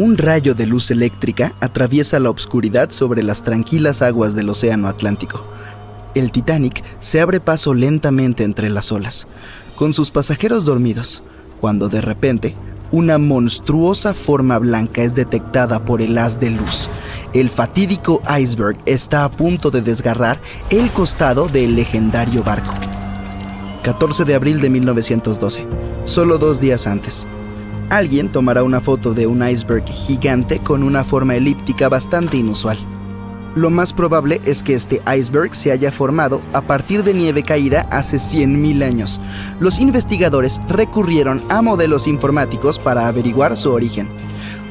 Un rayo de luz eléctrica atraviesa la oscuridad sobre las tranquilas aguas del Océano Atlántico. El Titanic se abre paso lentamente entre las olas, con sus pasajeros dormidos, cuando de repente una monstruosa forma blanca es detectada por el haz de luz. El fatídico iceberg está a punto de desgarrar el costado del legendario barco. 14 de abril de 1912, solo 2 días antes. Alguien tomará una foto de un iceberg gigante con una forma elíptica bastante inusual. Lo más probable es que este iceberg se haya formado a partir de nieve caída hace 100.000 años. Los investigadores recurrieron a modelos informáticos para averiguar su origen.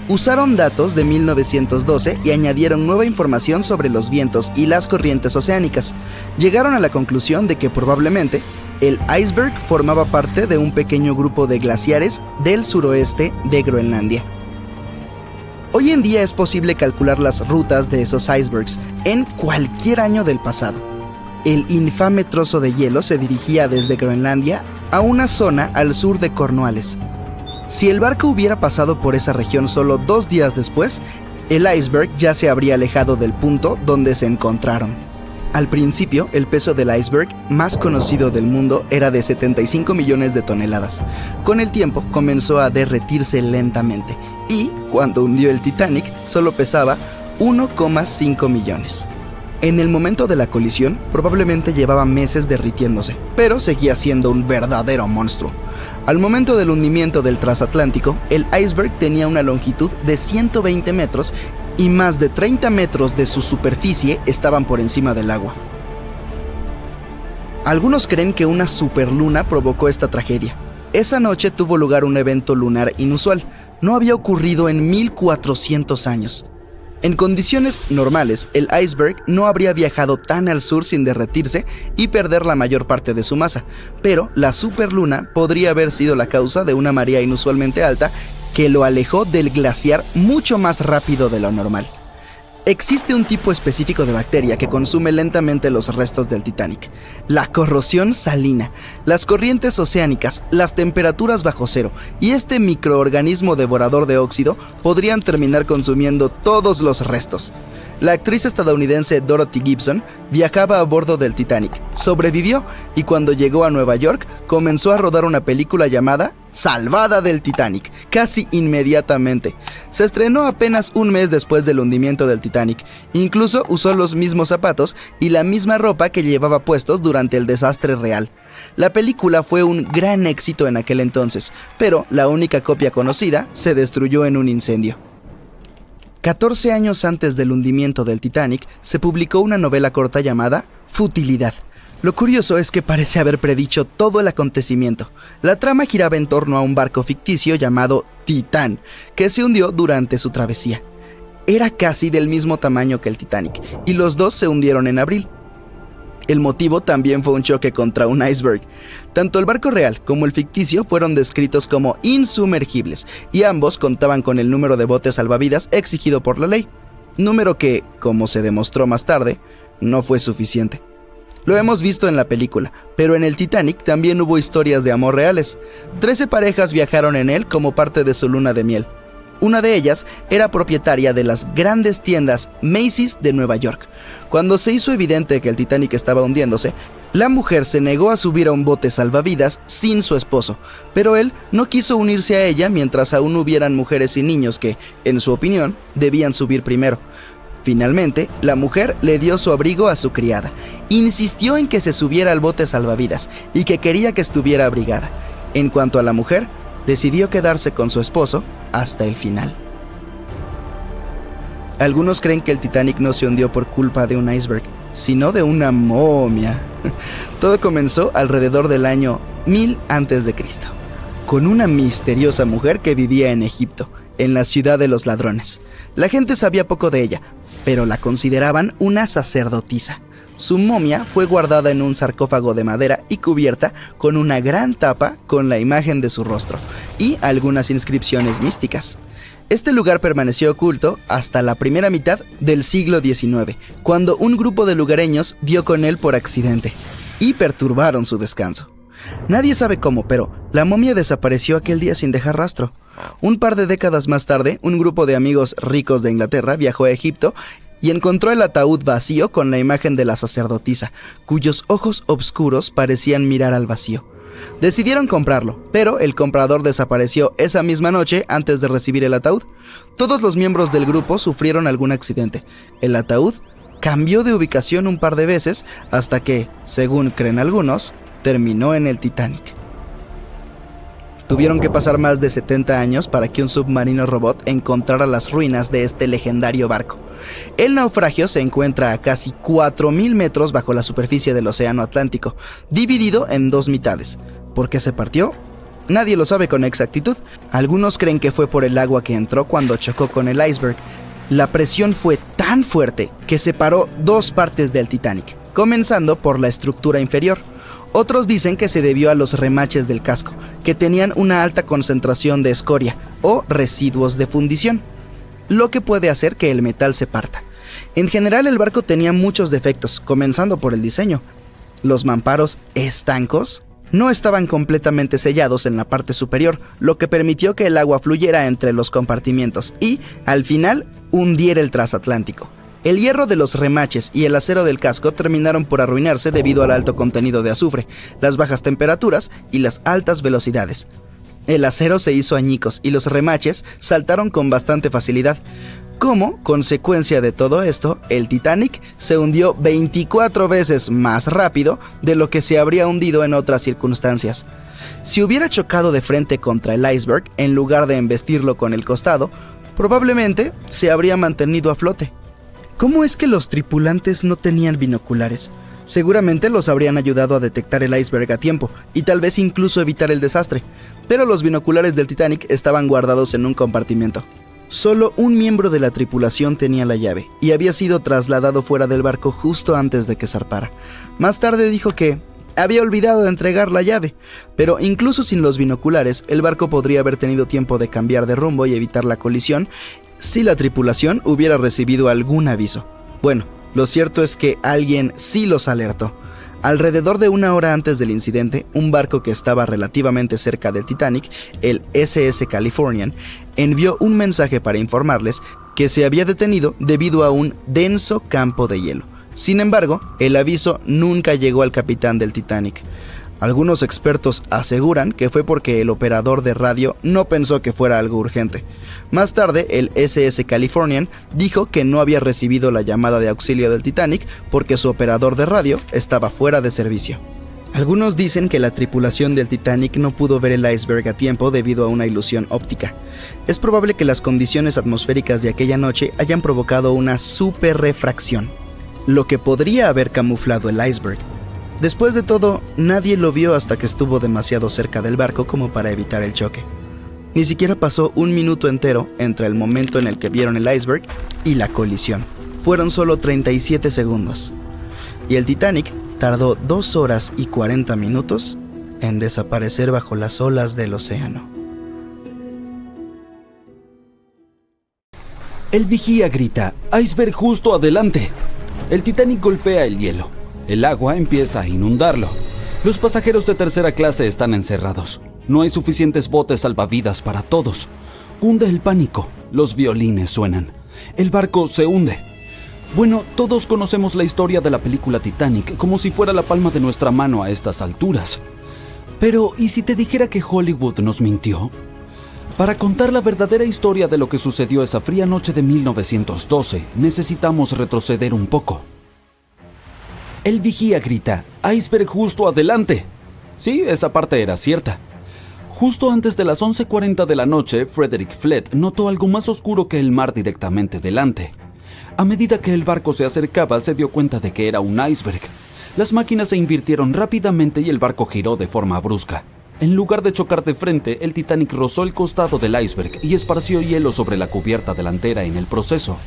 Usaron datos de 1912 y añadieron nueva información sobre los vientos y las corrientes oceánicas. Llegaron a la conclusión de que probablemente el iceberg formaba parte de un pequeño grupo de glaciares del suroeste de Groenlandia. Hoy en día es posible calcular las rutas de esos icebergs en cualquier año del pasado. El infame trozo de hielo se dirigía desde Groenlandia a una zona al sur de Cornualles. Si el barco hubiera pasado por esa región solo 2 días después, el iceberg ya se habría alejado del punto donde se encontraron. Al principio, el peso del iceberg más conocido del mundo era de 75 millones de toneladas. Con el tiempo, comenzó a derretirse lentamente y, cuando hundió el Titanic, solo pesaba 1,5 millones. En el momento de la colisión, probablemente llevaba meses derritiéndose, pero seguía siendo un verdadero monstruo. Al momento del hundimiento del transatlántico, el iceberg tenía una longitud de 120 metros y más de 30 metros de su superficie estaban por encima del agua. Algunos creen que una superluna provocó esta tragedia. Esa noche tuvo lugar un evento lunar inusual. No había ocurrido en 1400 años. En condiciones normales, el iceberg no habría viajado tan al sur sin derretirse y perder la mayor parte de su masa, pero la superluna podría haber sido la causa de una marea inusualmente alta que lo alejó del glaciar mucho más rápido de lo normal. Existe un tipo específico de bacteria que consume lentamente los restos del Titanic: la corrosión salina, las corrientes oceánicas, las temperaturas bajo cero y este microorganismo devorador de óxido podrían terminar consumiendo todos los restos. La actriz estadounidense Dorothy Gibson viajaba a bordo del Titanic, sobrevivió y cuando llegó a Nueva York comenzó a rodar una película llamada Salvada del Titanic, casi inmediatamente. Se estrenó apenas un mes después del hundimiento del Titanic. Incluso usó los mismos zapatos y la misma ropa que llevaba puestos durante el desastre real. La película fue un gran éxito en aquel entonces, pero la única copia conocida se destruyó en un incendio. 14 años antes del hundimiento del Titanic, se publicó una novela corta llamada Futilidad. Lo curioso es que parece haber predicho todo el acontecimiento. La trama giraba en torno a un barco ficticio llamado Titán, que se hundió durante su travesía. Era casi del mismo tamaño que el Titanic, y los dos se hundieron en abril. El motivo también fue un choque contra un iceberg. Tanto el barco real como el ficticio fueron descritos como insumergibles, y ambos contaban con el número de botes salvavidas exigido por la ley. Número que, como se demostró más tarde, no fue suficiente. Lo hemos visto en la película, pero en el Titanic también hubo historias de amor reales. 13 parejas viajaron en él como parte de su luna de miel. Una de ellas era propietaria de las grandes tiendas Macy's de Nueva York. Cuando se hizo evidente que el Titanic estaba hundiéndose, la mujer se negó a subir a un bote salvavidas sin su esposo, pero él no quiso unirse a ella mientras aún hubieran mujeres y niños que, en su opinión, debían subir primero. Finalmente, la mujer le dio su abrigo a su criada. Insistió en que se subiera al bote salvavidas y que quería que estuviera abrigada. En cuanto a la mujer, decidió quedarse con su esposo hasta el final. Algunos creen que el Titanic no se hundió por culpa de un iceberg, sino de una momia. Todo comenzó alrededor del año 1000 a.C., con una misteriosa mujer que vivía en Egipto, en la ciudad de los ladrones. La gente sabía poco de ella, pero la consideraban una sacerdotisa. Su momia fue guardada en un sarcófago de madera y cubierta con una gran tapa con la imagen de su rostro y algunas inscripciones místicas. Este lugar permaneció oculto hasta la primera mitad del siglo XIX, cuando un grupo de lugareños dio con él por accidente y perturbaron su descanso. Nadie sabe cómo, pero la momia desapareció aquel día sin dejar rastro. Un par de décadas más tarde, un grupo de amigos ricos de Inglaterra viajó a Egipto y encontró el ataúd vacío con la imagen de la sacerdotisa, cuyos ojos oscuros parecían mirar al vacío. Decidieron comprarlo, pero el comprador desapareció esa misma noche antes de recibir el ataúd. Todos los miembros del grupo sufrieron algún accidente. El ataúd cambió de ubicación un par de veces hasta que, según creen algunos, terminó en el Titanic. Tuvieron que pasar más de 70 años para que un submarino robot encontrara las ruinas de este legendario barco. El naufragio se encuentra a casi 4.000 metros bajo la superficie del Océano Atlántico, dividido en dos mitades. ¿Por qué se partió? Nadie lo sabe con exactitud. Algunos creen que fue por el agua que entró cuando chocó con el iceberg. La presión fue tan fuerte que separó dos partes del Titanic, comenzando por la estructura inferior. Otros dicen que se debió a los remaches del casco, que tenían una alta concentración de escoria o residuos de fundición, lo que puede hacer que el metal se parta. En general, el barco tenía muchos defectos, comenzando por el diseño. Los mamparos estancos no estaban completamente sellados en la parte superior, lo que permitió que el agua fluyera entre los compartimientos y, al final, hundiera el transatlántico. El hierro de los remaches y el acero del casco terminaron por arruinarse debido al alto contenido de azufre, las bajas temperaturas y las altas velocidades. El acero se hizo añicos y los remaches saltaron con bastante facilidad. Como consecuencia de todo esto, el Titanic se hundió 24 veces más rápido de lo que se habría hundido en otras circunstancias. Si hubiera chocado de frente contra el iceberg en lugar de embestirlo con el costado, probablemente se habría mantenido a flote. ¿Cómo es que los tripulantes no tenían binoculares? Seguramente los habrían ayudado a detectar el iceberg a tiempo y tal vez incluso evitar el desastre, pero los binoculares del Titanic estaban guardados en un compartimento. Solo un miembro de la tripulación tenía la llave y había sido trasladado fuera del barco justo antes de que zarpara. Más tarde dijo que había olvidado de entregar la llave, pero incluso sin los binoculares, el barco podría haber tenido tiempo de cambiar de rumbo y evitar la colisión si la tripulación hubiera recibido algún aviso. Bueno, lo cierto es que alguien sí los alertó. Alrededor de una hora antes del incidente, un barco que estaba relativamente cerca del Titanic, el SS Californian, envió un mensaje para informarles que se había detenido debido a un denso campo de hielo. Sin embargo, el aviso nunca llegó al capitán del Titanic. Algunos expertos aseguran que fue porque el operador de radio no pensó que fuera algo urgente. Más tarde, el SS Californian dijo que no había recibido la llamada de auxilio del Titanic porque su operador de radio estaba fuera de servicio. Algunos dicen que la tripulación del Titanic no pudo ver el iceberg a tiempo debido a una ilusión óptica. Es probable que las condiciones atmosféricas de aquella noche hayan provocado una superrefracción, lo que podría haber camuflado el iceberg. Después de todo, nadie lo vio hasta que estuvo demasiado cerca del barco como para evitar el choque. Ni siquiera pasó un minuto entero entre el momento en el que vieron el iceberg y la colisión. Fueron solo 37 segundos. Y el Titanic tardó 2 horas y 40 minutos en desaparecer bajo las olas del océano. El vigía grita: «¡Iceberg justo adelante!». El Titanic golpea el hielo. El agua empieza a inundarlo. Los pasajeros de tercera clase están encerrados. No hay suficientes botes salvavidas para todos. Cunde el pánico. Los violines suenan. El barco se hunde. Bueno, todos conocemos la historia de la película Titanic como si fuera la palma de nuestra mano a estas alturas. Pero, ¿y si te dijera que Hollywood nos mintió? Para contar la verdadera historia de lo que sucedió esa fría noche de 1912, necesitamos retroceder un poco. El vigía grita: «¡Iceberg justo adelante!». Sí, esa parte era cierta. Justo antes de las 11:40 de la noche, Frederick Flett notó algo más oscuro que el mar directamente delante. A medida que el barco se acercaba, se dio cuenta de que era un iceberg. Las máquinas se invirtieron rápidamente y el barco giró de forma brusca. En lugar de chocar de frente, el Titanic rozó el costado del iceberg y esparció hielo sobre la cubierta delantera en el proceso.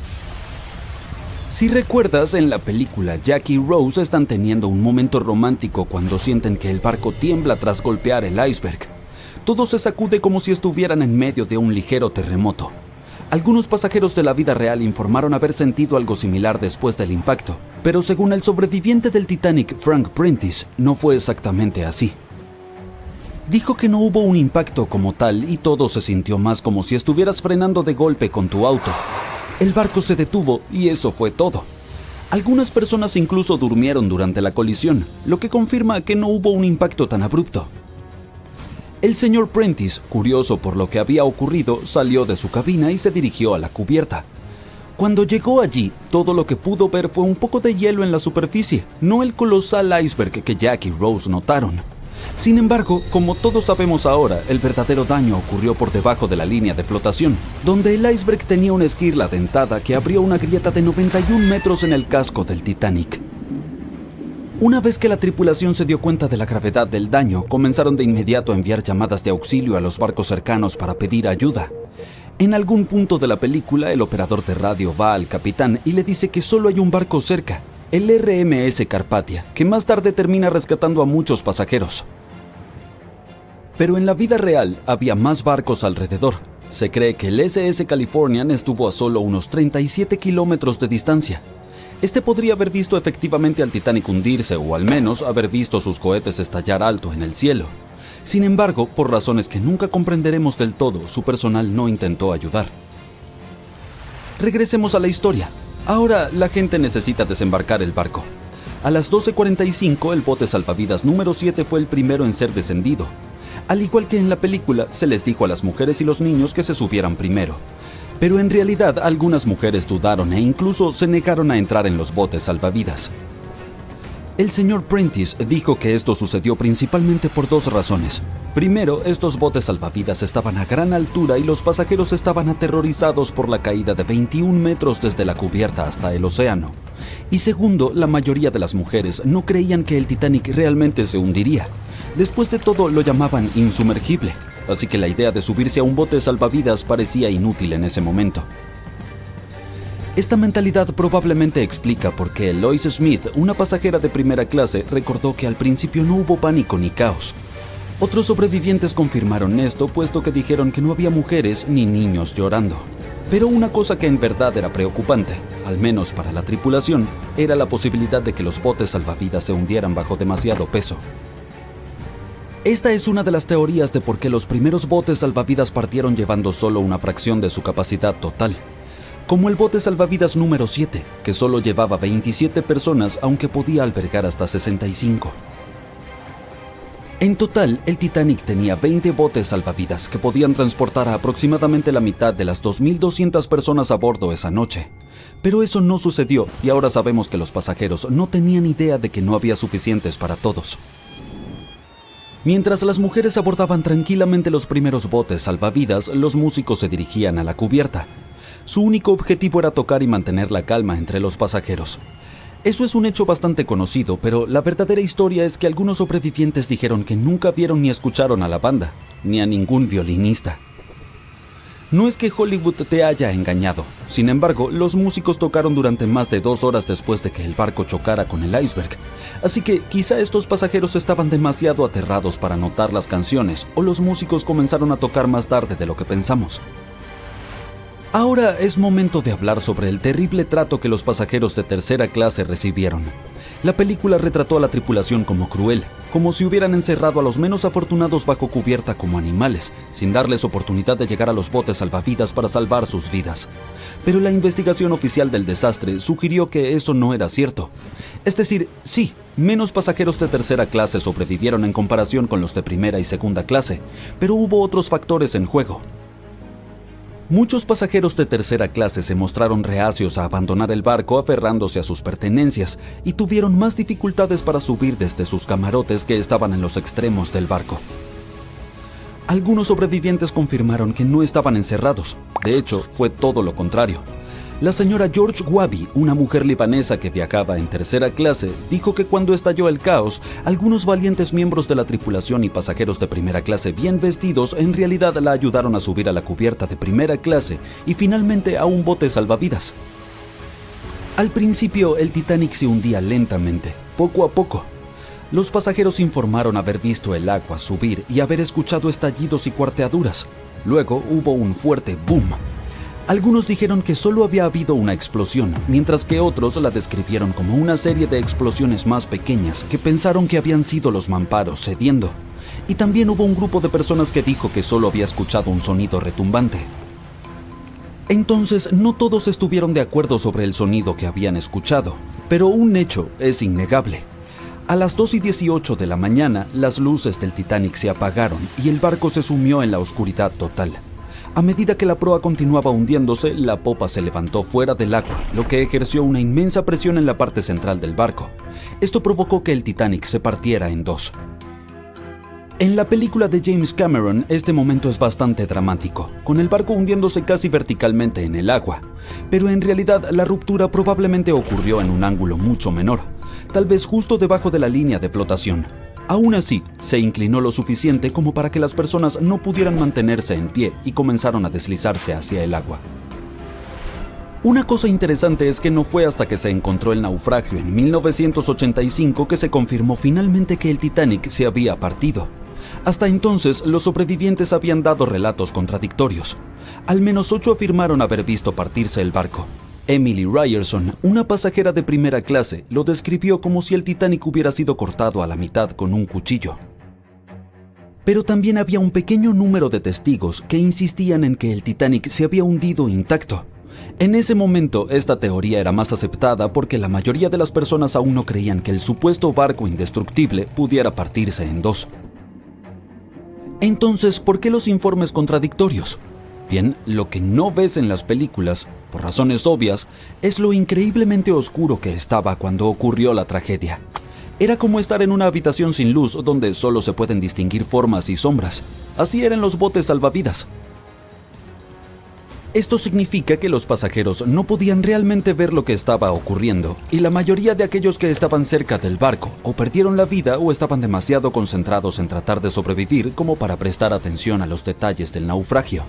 Si recuerdas, en la película, Jack y Rose están teniendo un momento romántico cuando sienten que el barco tiembla tras golpear el iceberg. Todo se sacude como si estuvieran en medio de un ligero terremoto. Algunos pasajeros de la vida real informaron haber sentido algo similar después del impacto, pero según el sobreviviente del Titanic, Frank Prentice, no fue exactamente así. Dijo que no hubo un impacto como tal y todo se sintió más como si estuvieras frenando de golpe con tu auto. El barco se detuvo y eso fue todo. Algunas personas incluso durmieron durante la colisión, lo que confirma que no hubo un impacto tan abrupto. El señor Prentice, curioso por lo que había ocurrido, salió de su cabina y se dirigió a la cubierta. Cuando llegó allí, todo lo que pudo ver fue un poco de hielo en la superficie, no el colosal iceberg que Jack y Rose notaron. Sin embargo, como todos sabemos ahora, el verdadero daño ocurrió por debajo de la línea de flotación, donde el iceberg tenía una esquirla dentada que abrió una grieta de 91 metros en el casco del Titanic. Una vez que la tripulación se dio cuenta de la gravedad del daño, comenzaron de inmediato a enviar llamadas de auxilio a los barcos cercanos para pedir ayuda. En algún punto de la película, el operador de radio va al capitán y le dice que solo hay un barco cerca, el RMS Carpathia, que más tarde termina rescatando a muchos pasajeros. Pero en la vida real había más barcos alrededor. Se cree que el SS Californian estuvo a solo unos 37 kilómetros de distancia. Este podría haber visto efectivamente al Titanic hundirse o al menos haber visto sus cohetes estallar alto en el cielo. Sin embargo, por razones que nunca comprenderemos del todo, su personal no intentó ayudar. Regresemos a la historia. Ahora la gente necesita desembarcar el barco. A las 12:45 el bote salvavidas número 7 fue el primero en ser descendido. Al igual que en la película, se les dijo a las mujeres y los niños que se subieran primero. Pero en realidad algunas mujeres dudaron e incluso se negaron a entrar en los botes salvavidas. El señor Prentice dijo que esto sucedió principalmente por dos razones. Primero, estos botes salvavidas estaban a gran altura y los pasajeros estaban aterrorizados por la caída de 21 metros desde la cubierta hasta el océano. Y segundo, la mayoría de las mujeres no creían que el Titanic realmente se hundiría. Después de todo, lo llamaban insumergible, así que la idea de subirse a un bote salvavidas parecía inútil en ese momento. Esta mentalidad probablemente explica por qué Lois Smith, una pasajera de primera clase, recordó que al principio no hubo pánico ni caos. Otros sobrevivientes confirmaron esto, puesto que dijeron que no había mujeres ni niños llorando. Pero una cosa que en verdad era preocupante, al menos para la tripulación, era la posibilidad de que los botes salvavidas se hundieran bajo demasiado peso. Esta es una de las teorías de por qué los primeros botes salvavidas partieron llevando solo una fracción de su capacidad total. Como el bote salvavidas número 7, que solo llevaba 27 personas aunque podía albergar hasta 65. En total, el Titanic tenía 20 botes salvavidas que podían transportar a aproximadamente la mitad de las 2.200 personas a bordo esa noche. Pero eso no sucedió y ahora sabemos que los pasajeros no tenían idea de que no había suficientes para todos. Mientras las mujeres abordaban tranquilamente los primeros botes salvavidas, los músicos se dirigían a la cubierta. Su único objetivo era tocar y mantener la calma entre los pasajeros. Eso es un hecho bastante conocido, pero la verdadera historia es que algunos sobrevivientes dijeron que nunca vieron ni escucharon a la banda, ni a ningún violinista. No es que Hollywood te haya engañado. Sin embargo, los músicos tocaron durante más de 2 horas después de que el barco chocara con el iceberg. Así que quizá estos pasajeros estaban demasiado aterrados para notar las canciones, o los músicos comenzaron a tocar más tarde de lo que pensamos. Ahora es momento de hablar sobre el terrible trato que los pasajeros de tercera clase recibieron. La película retrató a la tripulación como cruel, como si hubieran encerrado a los menos afortunados bajo cubierta como animales, sin darles oportunidad de llegar a los botes salvavidas para salvar sus vidas. Pero la investigación oficial del desastre sugirió que eso no era cierto. Es decir, sí, menos pasajeros de tercera clase sobrevivieron en comparación con los de primera y segunda clase, pero hubo otros factores en juego. Muchos pasajeros de tercera clase se mostraron reacios a abandonar el barco aferrándose a sus pertenencias y tuvieron más dificultades para subir desde sus camarotes que estaban en los extremos del barco. Algunos sobrevivientes confirmaron que no estaban encerrados. De hecho, fue todo lo contrario. La señora George Wabi, una mujer libanesa que viajaba en tercera clase, dijo que cuando estalló el caos, algunos valientes miembros de la tripulación y pasajeros de primera clase bien vestidos en realidad la ayudaron a subir a la cubierta de primera clase y finalmente a un bote salvavidas. Al principio, el Titanic se hundía lentamente, poco a poco. Los pasajeros informaron haber visto el agua subir y haber escuchado estallidos y cuarteaduras. Luego hubo un fuerte boom. Algunos dijeron que solo había habido una explosión, mientras que otros la describieron como una serie de explosiones más pequeñas que pensaron que habían sido los mamparos cediendo. y también hubo un grupo de personas que dijo que solo había escuchado un sonido retumbante. Entonces, no todos estuvieron de acuerdo sobre el sonido que habían escuchado, pero un hecho es innegable. A las 2:18 de la mañana, las luces del Titanic se apagaron y el barco se sumió en la oscuridad total. A medida que la proa continuaba hundiéndose, la popa se levantó fuera del agua, lo que ejerció una inmensa presión en la parte central del barco. Esto provocó que el Titanic se partiera en dos. En la película de James Cameron, este momento es bastante dramático, con el barco hundiéndose casi verticalmente en el agua. Pero en realidad, la ruptura probablemente ocurrió en un ángulo mucho menor, tal vez justo debajo de la línea de flotación. Aún así, se inclinó lo suficiente como para que las personas no pudieran mantenerse en pie y comenzaron a deslizarse hacia el agua. Una cosa interesante es que no fue hasta que se encontró el naufragio en 1985 que se confirmó finalmente que el Titanic se había partido. Hasta entonces, los sobrevivientes habían dado relatos contradictorios. Al menos 8 afirmaron haber visto partirse el barco. Emily Ryerson, una pasajera de primera clase, lo describió como si el Titanic hubiera sido cortado a la mitad con un cuchillo. Pero también había un pequeño número de testigos que insistían en que el Titanic se había hundido intacto. En ese momento, esta teoría era más aceptada porque la mayoría de las personas aún no creían que el supuesto barco indestructible pudiera partirse en dos. Entonces, ¿por qué los informes contradictorios? Bien, lo que no ves en las películas, por razones obvias, es lo increíblemente oscuro que estaba cuando ocurrió la tragedia. Era como estar en una habitación sin luz donde solo se pueden distinguir formas y sombras. Así eran los botes salvavidas. Esto significa que los pasajeros no podían realmente ver lo que estaba ocurriendo, y la mayoría de aquellos que estaban cerca del barco o perdieron la vida o estaban demasiado concentrados en tratar de sobrevivir como para prestar atención a los detalles del naufragio.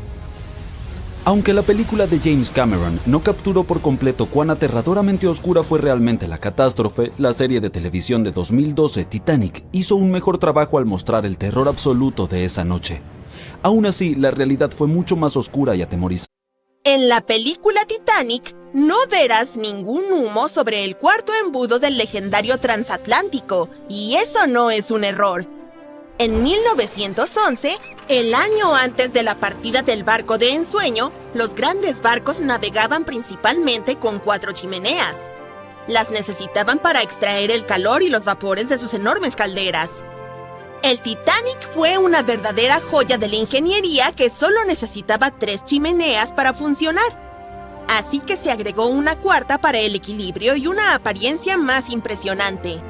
Aunque la película de James Cameron no capturó por completo cuán aterradoramente oscura fue realmente la catástrofe, la serie de televisión de 2012 Titanic hizo un mejor trabajo al mostrar el terror absoluto de esa noche. Aún así, la realidad fue mucho más oscura y atemorizante. En la película Titanic, no verás ningún humo sobre el cuarto embudo del legendario transatlántico, y eso no es un error. En 1911, el año antes de la partida del barco de ensueño, los grandes barcos navegaban principalmente con 4 chimeneas. Las necesitaban para extraer el calor y los vapores de sus enormes calderas. El Titanic fue una verdadera joya de la ingeniería que solo necesitaba 3 chimeneas para funcionar. Así que se agregó una cuarta para el equilibrio y una apariencia más impresionante.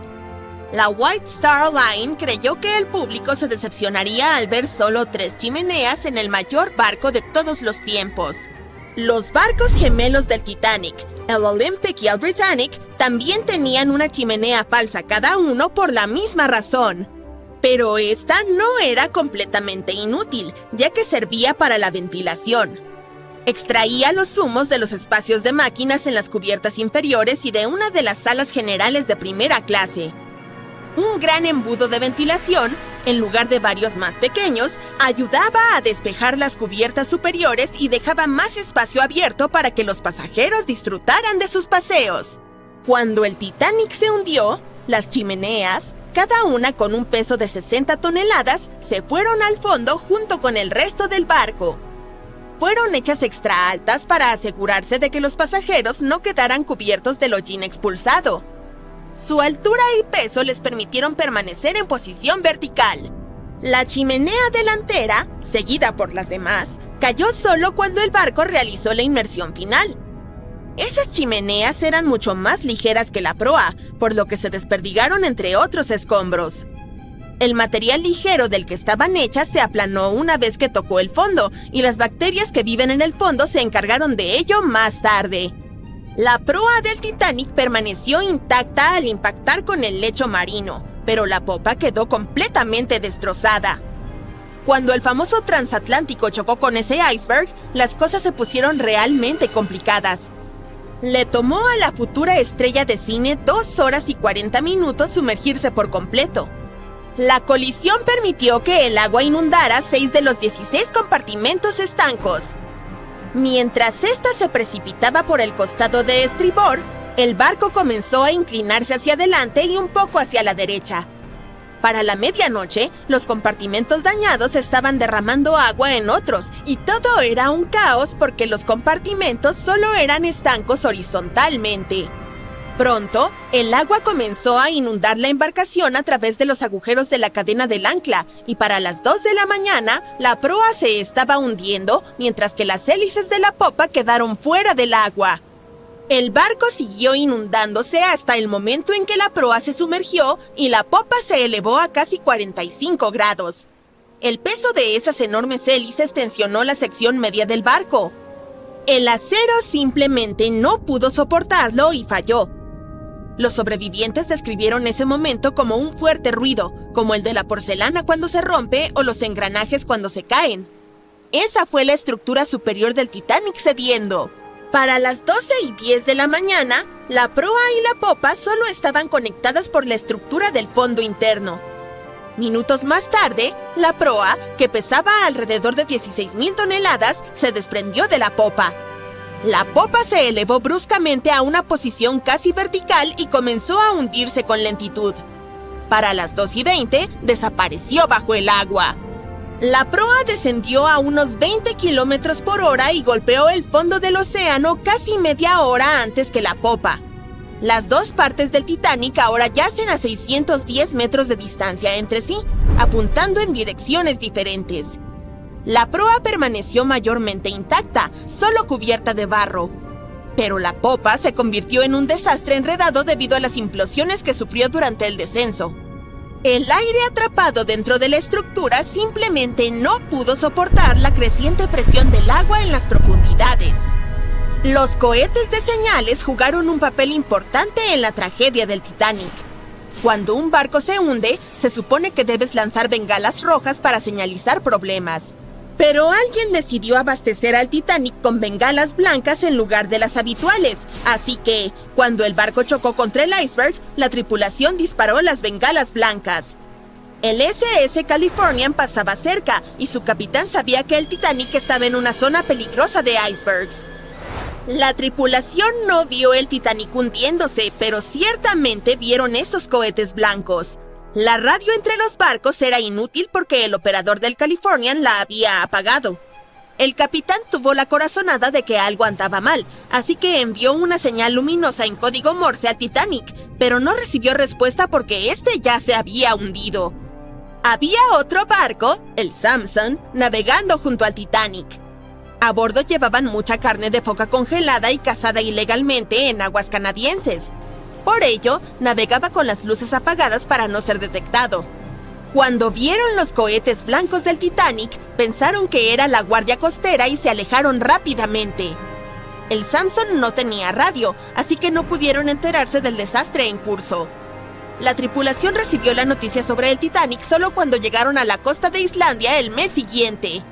La White Star Line creyó que el público se decepcionaría al ver solo 3 chimeneas en el mayor barco de todos los tiempos. Los barcos gemelos del Titanic, el Olympic y el Britannic, también tenían una chimenea falsa cada uno por la misma razón. Pero esta no era completamente inútil, ya que servía para la ventilación. Extraía los humos de los espacios de máquinas en las cubiertas inferiores y de una de las salas generales de primera clase. Un gran embudo de ventilación, en lugar de varios más pequeños, ayudaba a despejar las cubiertas superiores y dejaba más espacio abierto para que los pasajeros disfrutaran de sus paseos. Cuando el Titanic se hundió, las chimeneas, cada una con un peso de 60 toneladas, se fueron al fondo junto con el resto del barco. Fueron hechas extra altas para asegurarse de que los pasajeros no quedaran cubiertos del hollín expulsado. Su altura y peso les permitieron permanecer en posición vertical. La chimenea delantera, seguida por las demás, cayó solo cuando el barco realizó la inmersión final. Esas chimeneas eran mucho más ligeras que la proa, por lo que se desperdigaron entre otros escombros. El material ligero del que estaban hechas se aplanó una vez que tocó el fondo, y las bacterias que viven en el fondo se encargaron de ello más tarde. La proa del Titanic permaneció intacta al impactar con el lecho marino, pero la popa quedó completamente destrozada. Cuando el famoso transatlántico chocó con ese iceberg, las cosas se pusieron realmente complicadas. Le tomó a la futura estrella de cine 2 horas y 40 minutos sumergirse por completo. La colisión permitió que el agua inundara 6 de los 16 compartimentos estancos. Mientras ésta se precipitaba por el costado de estribor, el barco comenzó a inclinarse hacia adelante y un poco hacia la derecha. Para la medianoche, los compartimentos dañados estaban derramando agua en otros, y todo era un caos porque los compartimentos solo eran estancos horizontalmente. Pronto, el agua comenzó a inundar la embarcación a través de los agujeros de la cadena del ancla, y para las 2 de la mañana, la proa se estaba hundiendo, mientras que las hélices de la popa quedaron fuera del agua. El barco siguió inundándose hasta el momento en que la proa se sumergió y la popa se elevó a casi 45 grados. El peso de esas enormes hélices tensionó la sección media del barco. El acero simplemente no pudo soportarlo y falló. Los sobrevivientes describieron ese momento como un fuerte ruido, como el de la porcelana cuando se rompe o los engranajes cuando se caen. Esa fue la estructura superior del Titanic cediendo. Para las 12:10 de la mañana, la proa y la popa solo estaban conectadas por la estructura del fondo interno. Minutos más tarde, la proa, que pesaba alrededor de 16,000 toneladas, se desprendió de la popa. La popa se elevó bruscamente a una posición casi vertical y comenzó a hundirse con lentitud. Para las 2:20, desapareció bajo el agua. La proa descendió a unos 20 kilómetros por hora y golpeó el fondo del océano casi media hora antes que la popa. Las dos partes del Titanic ahora yacen a 610 metros de distancia entre sí, apuntando en direcciones diferentes. La proa permaneció mayormente intacta, solo cubierta de barro. Pero la popa se convirtió en un desastre enredado debido a las implosiones que sufrió durante el descenso. El aire atrapado dentro de la estructura simplemente no pudo soportar la creciente presión del agua en las profundidades. Los cohetes de señales jugaron un papel importante en la tragedia del Titanic. Cuando un barco se hunde, se supone que debes lanzar bengalas rojas para señalizar problemas. Pero alguien decidió abastecer al Titanic con bengalas blancas en lugar de las habituales, así que, cuando el barco chocó contra el iceberg, la tripulación disparó las bengalas blancas. El SS Californian pasaba cerca, y su capitán sabía que el Titanic estaba en una zona peligrosa de icebergs. La tripulación no vio el Titanic hundiéndose, pero ciertamente vieron esos cohetes blancos. La radio entre los barcos era inútil porque el operador del Californian la había apagado. El capitán tuvo la corazonada de que algo andaba mal, así que envió una señal luminosa en código Morse al Titanic, pero no recibió respuesta porque este ya se había hundido. Había otro barco, el Samson, navegando junto al Titanic. A bordo llevaban mucha carne de foca congelada y cazada ilegalmente en aguas canadienses. Por ello, navegaba con las luces apagadas para no ser detectado. Cuando vieron los cohetes blancos del Titanic, pensaron que era la guardia costera y se alejaron rápidamente. El Samson no tenía radio, así que no pudieron enterarse del desastre en curso. La tripulación recibió la noticia sobre el Titanic solo cuando llegaron a la costa de Islandia el mes siguiente.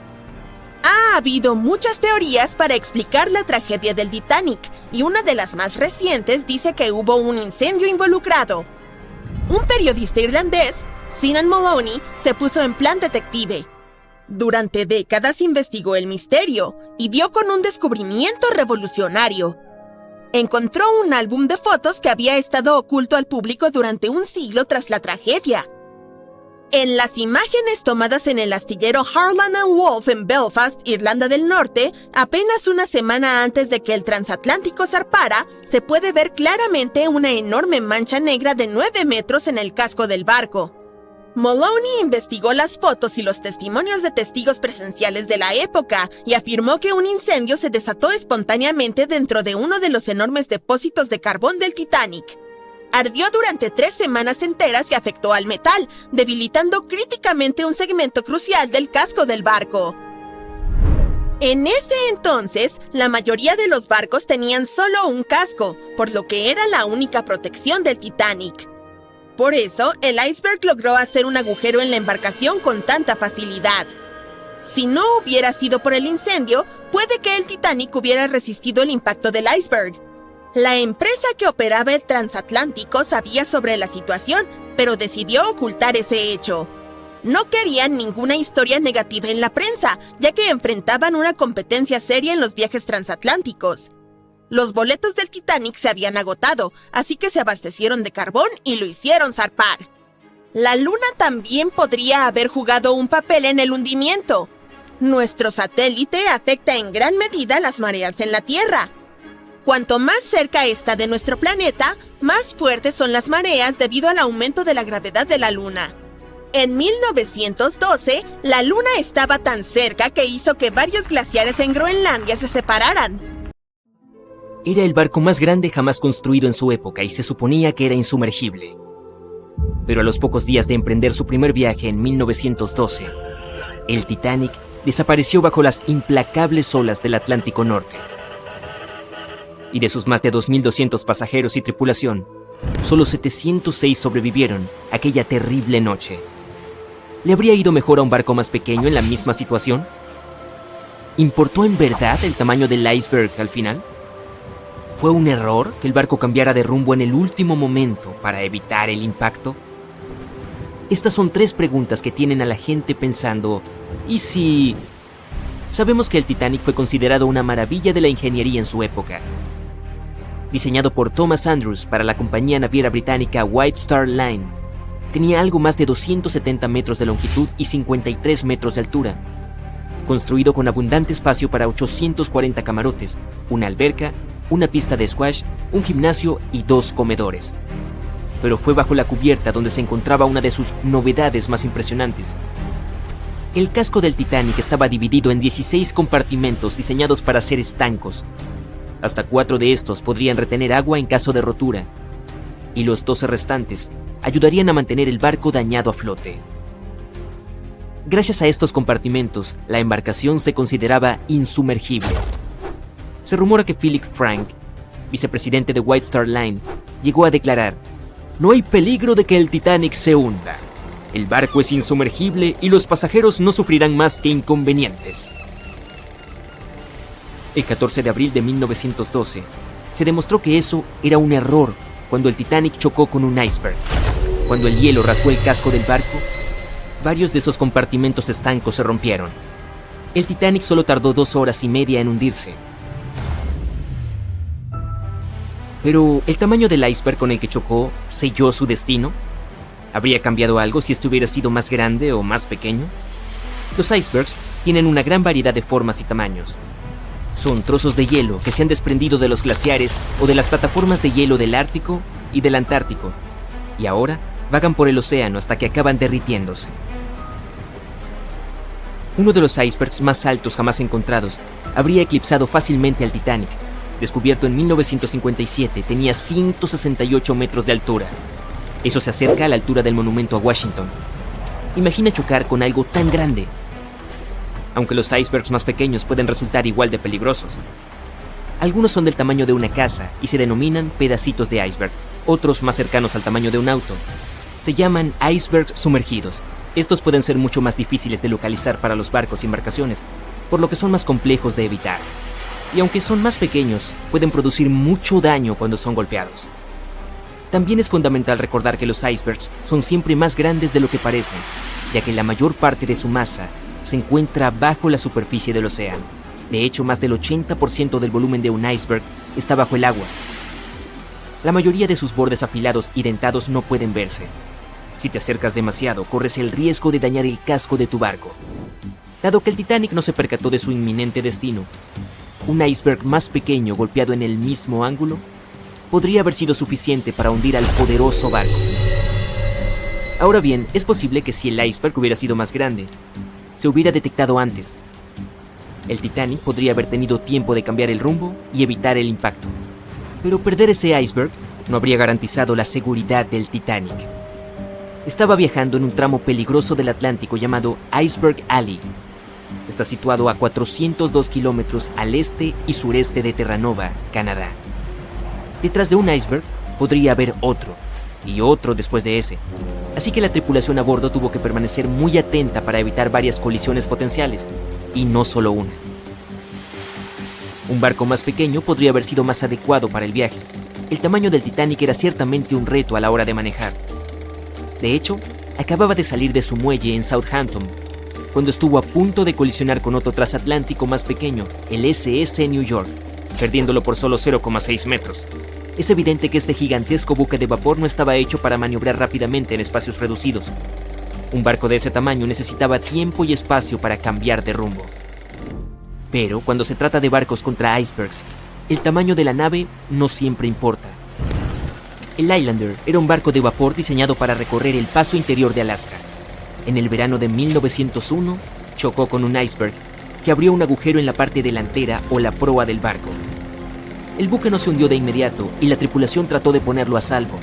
Ha habido muchas teorías para explicar la tragedia del Titanic, y una de las más recientes dice que hubo un incendio involucrado. Un periodista irlandés, Sinan Moloney, se puso en plan detective. Durante décadas investigó el misterio y dio con un descubrimiento revolucionario. Encontró un álbum de fotos que había estado oculto al público durante un siglo tras la tragedia. En las imágenes tomadas en el astillero Harland & Wolff en Belfast, Irlanda del Norte, apenas una semana antes de que el transatlántico zarpara, se puede ver claramente una enorme mancha negra de 9 metros en el casco del barco. Moloney investigó las fotos y los testimonios de testigos presenciales de la época y afirmó que un incendio se desató espontáneamente dentro de uno de los enormes depósitos de carbón del Titanic. Ardió durante 3 semanas enteras y afectó al metal, debilitando críticamente un segmento crucial del casco del barco. En ese entonces, la mayoría de los barcos tenían solo un casco, por lo que era la única protección del Titanic. Por eso, el iceberg logró hacer un agujero en la embarcación con tanta facilidad. Si no hubiera sido por el incendio, puede que el Titanic hubiera resistido el impacto del iceberg. La empresa que operaba el transatlántico sabía sobre la situación, pero decidió ocultar ese hecho. No querían ninguna historia negativa en la prensa, ya que enfrentaban una competencia seria en los viajes transatlánticos. Los boletos del Titanic se habían agotado, así que se abastecieron de carbón y lo hicieron zarpar. La Luna también podría haber jugado un papel en el hundimiento. Nuestro satélite afecta en gran medida las mareas en la Tierra. Cuanto más cerca está de nuestro planeta, más fuertes son las mareas debido al aumento de la gravedad de la Luna. En 1912, la Luna estaba tan cerca que hizo que varios glaciares en Groenlandia se separaran. Era el barco más grande jamás construido en su época y se suponía que era insumergible. Pero a los pocos días de emprender su primer viaje en 1912, el Titanic desapareció bajo las implacables olas del Atlántico Norte. Y de sus más de 2.200 pasajeros y tripulación, solo 706 sobrevivieron aquella terrible noche. ¿Le habría ido mejor a un barco más pequeño en la misma situación? ¿Importó en verdad el tamaño del iceberg al final? ¿Fue un error que el barco cambiara de rumbo en el último momento para evitar el impacto? Estas son 3 preguntas que tienen a la gente pensando, ¿y si...? Sabemos que el Titanic fue considerado una maravilla de la ingeniería en su época. Diseñado por Thomas Andrews para la compañía naviera británica White Star Line, tenía algo más de 270 metros de longitud y 53 metros de altura. Construido con abundante espacio para 840 camarotes, una alberca, una pista de squash, un gimnasio y 2 comedores. Pero fue bajo la cubierta donde se encontraba una de sus novedades más impresionantes. El casco del Titanic estaba dividido en 16 compartimentos diseñados para ser estancos. Hasta 4 de estos podrían retener agua en caso de rotura, y los 12 restantes ayudarían a mantener el barco dañado a flote. Gracias a estos compartimentos, la embarcación se consideraba insumergible. Se rumora que Philip Frank, vicepresidente de White Star Line, llegó a declarar: "No hay peligro de que el Titanic se hunda. El barco es insumergible y los pasajeros no sufrirán más que inconvenientes". El 14 de abril de 1912, se demostró que eso era un error cuando el Titanic chocó con un iceberg. Cuando el hielo rasgó el casco del barco, varios de esos compartimentos estancos se rompieron. El Titanic solo tardó 2 horas y media en hundirse. Pero, ¿el tamaño del iceberg con el que chocó selló su destino? ¿Habría cambiado algo si este hubiera sido más grande o más pequeño? Los icebergs tienen una gran variedad de formas y tamaños. Son trozos de hielo que se han desprendido de los glaciares o de las plataformas de hielo del Ártico y del Antártico, y ahora vagan por el océano hasta que acaban derritiéndose. Uno de los icebergs más altos jamás encontrados habría eclipsado fácilmente al Titanic. Descubierto en 1957, tenía 168 metros de altura. Eso se acerca a la altura del monumento a Washington. Imagina chocar con algo tan grande. Aunque los icebergs más pequeños pueden resultar igual de peligrosos. Algunos son del tamaño de una casa y se denominan pedacitos de iceberg. Otros, más cercanos al tamaño de un auto, se llaman icebergs sumergidos. Estos pueden ser mucho más difíciles de localizar para los barcos y embarcaciones, por lo que son más complejos de evitar. Y aunque son más pequeños, pueden producir mucho daño cuando son golpeados. También es fundamental recordar que los icebergs son siempre más grandes de lo que parecen, ya que la mayor parte de su masa se encuentra bajo la superficie del océano. De hecho, más del 80% del volumen de un iceberg está bajo el agua. La mayoría de sus bordes afilados y dentados no pueden verse. Si te acercas demasiado, corres el riesgo de dañar el casco de tu barco. Dado que el Titanic no se percató de su inminente destino, un iceberg más pequeño golpeado en el mismo ángulo podría haber sido suficiente para hundir al poderoso barco. Ahora bien, es posible que si el iceberg hubiera sido más grande, se hubiera detectado antes. El Titanic podría haber tenido tiempo de cambiar el rumbo y evitar el impacto. Pero perder ese iceberg no habría garantizado la seguridad del Titanic. Estaba viajando en un tramo peligroso del Atlántico llamado Iceberg Alley. Está situado a 402 kilómetros al este y sureste de Terranova, Canadá. Detrás de un iceberg podría haber otro, y otro después de ese. Así que la tripulación a bordo tuvo que permanecer muy atenta para evitar varias colisiones potenciales, y no solo una. Un barco más pequeño podría haber sido más adecuado para el viaje. El tamaño del Titanic era ciertamente un reto a la hora de manejar. De hecho, acababa de salir de su muelle en Southampton, cuando estuvo a punto de colisionar con otro transatlántico más pequeño, el SS New York, perdiéndolo por solo 0,6 metros. es evidente que este gigantesco buque de vapor no estaba hecho para maniobrar rápidamente en espacios reducidos. Un barco de ese tamaño necesitaba tiempo y espacio para cambiar de rumbo. Pero cuando se trata de barcos contra icebergs, el tamaño de la nave no siempre importa. El Islander era un barco de vapor diseñado para recorrer el paso interior de Alaska. En el verano de 1901, chocó con un iceberg que abrió un agujero en la parte delantera o la proa del barco. El buque no se hundió de inmediato y la tripulación trató de ponerlo a salvo.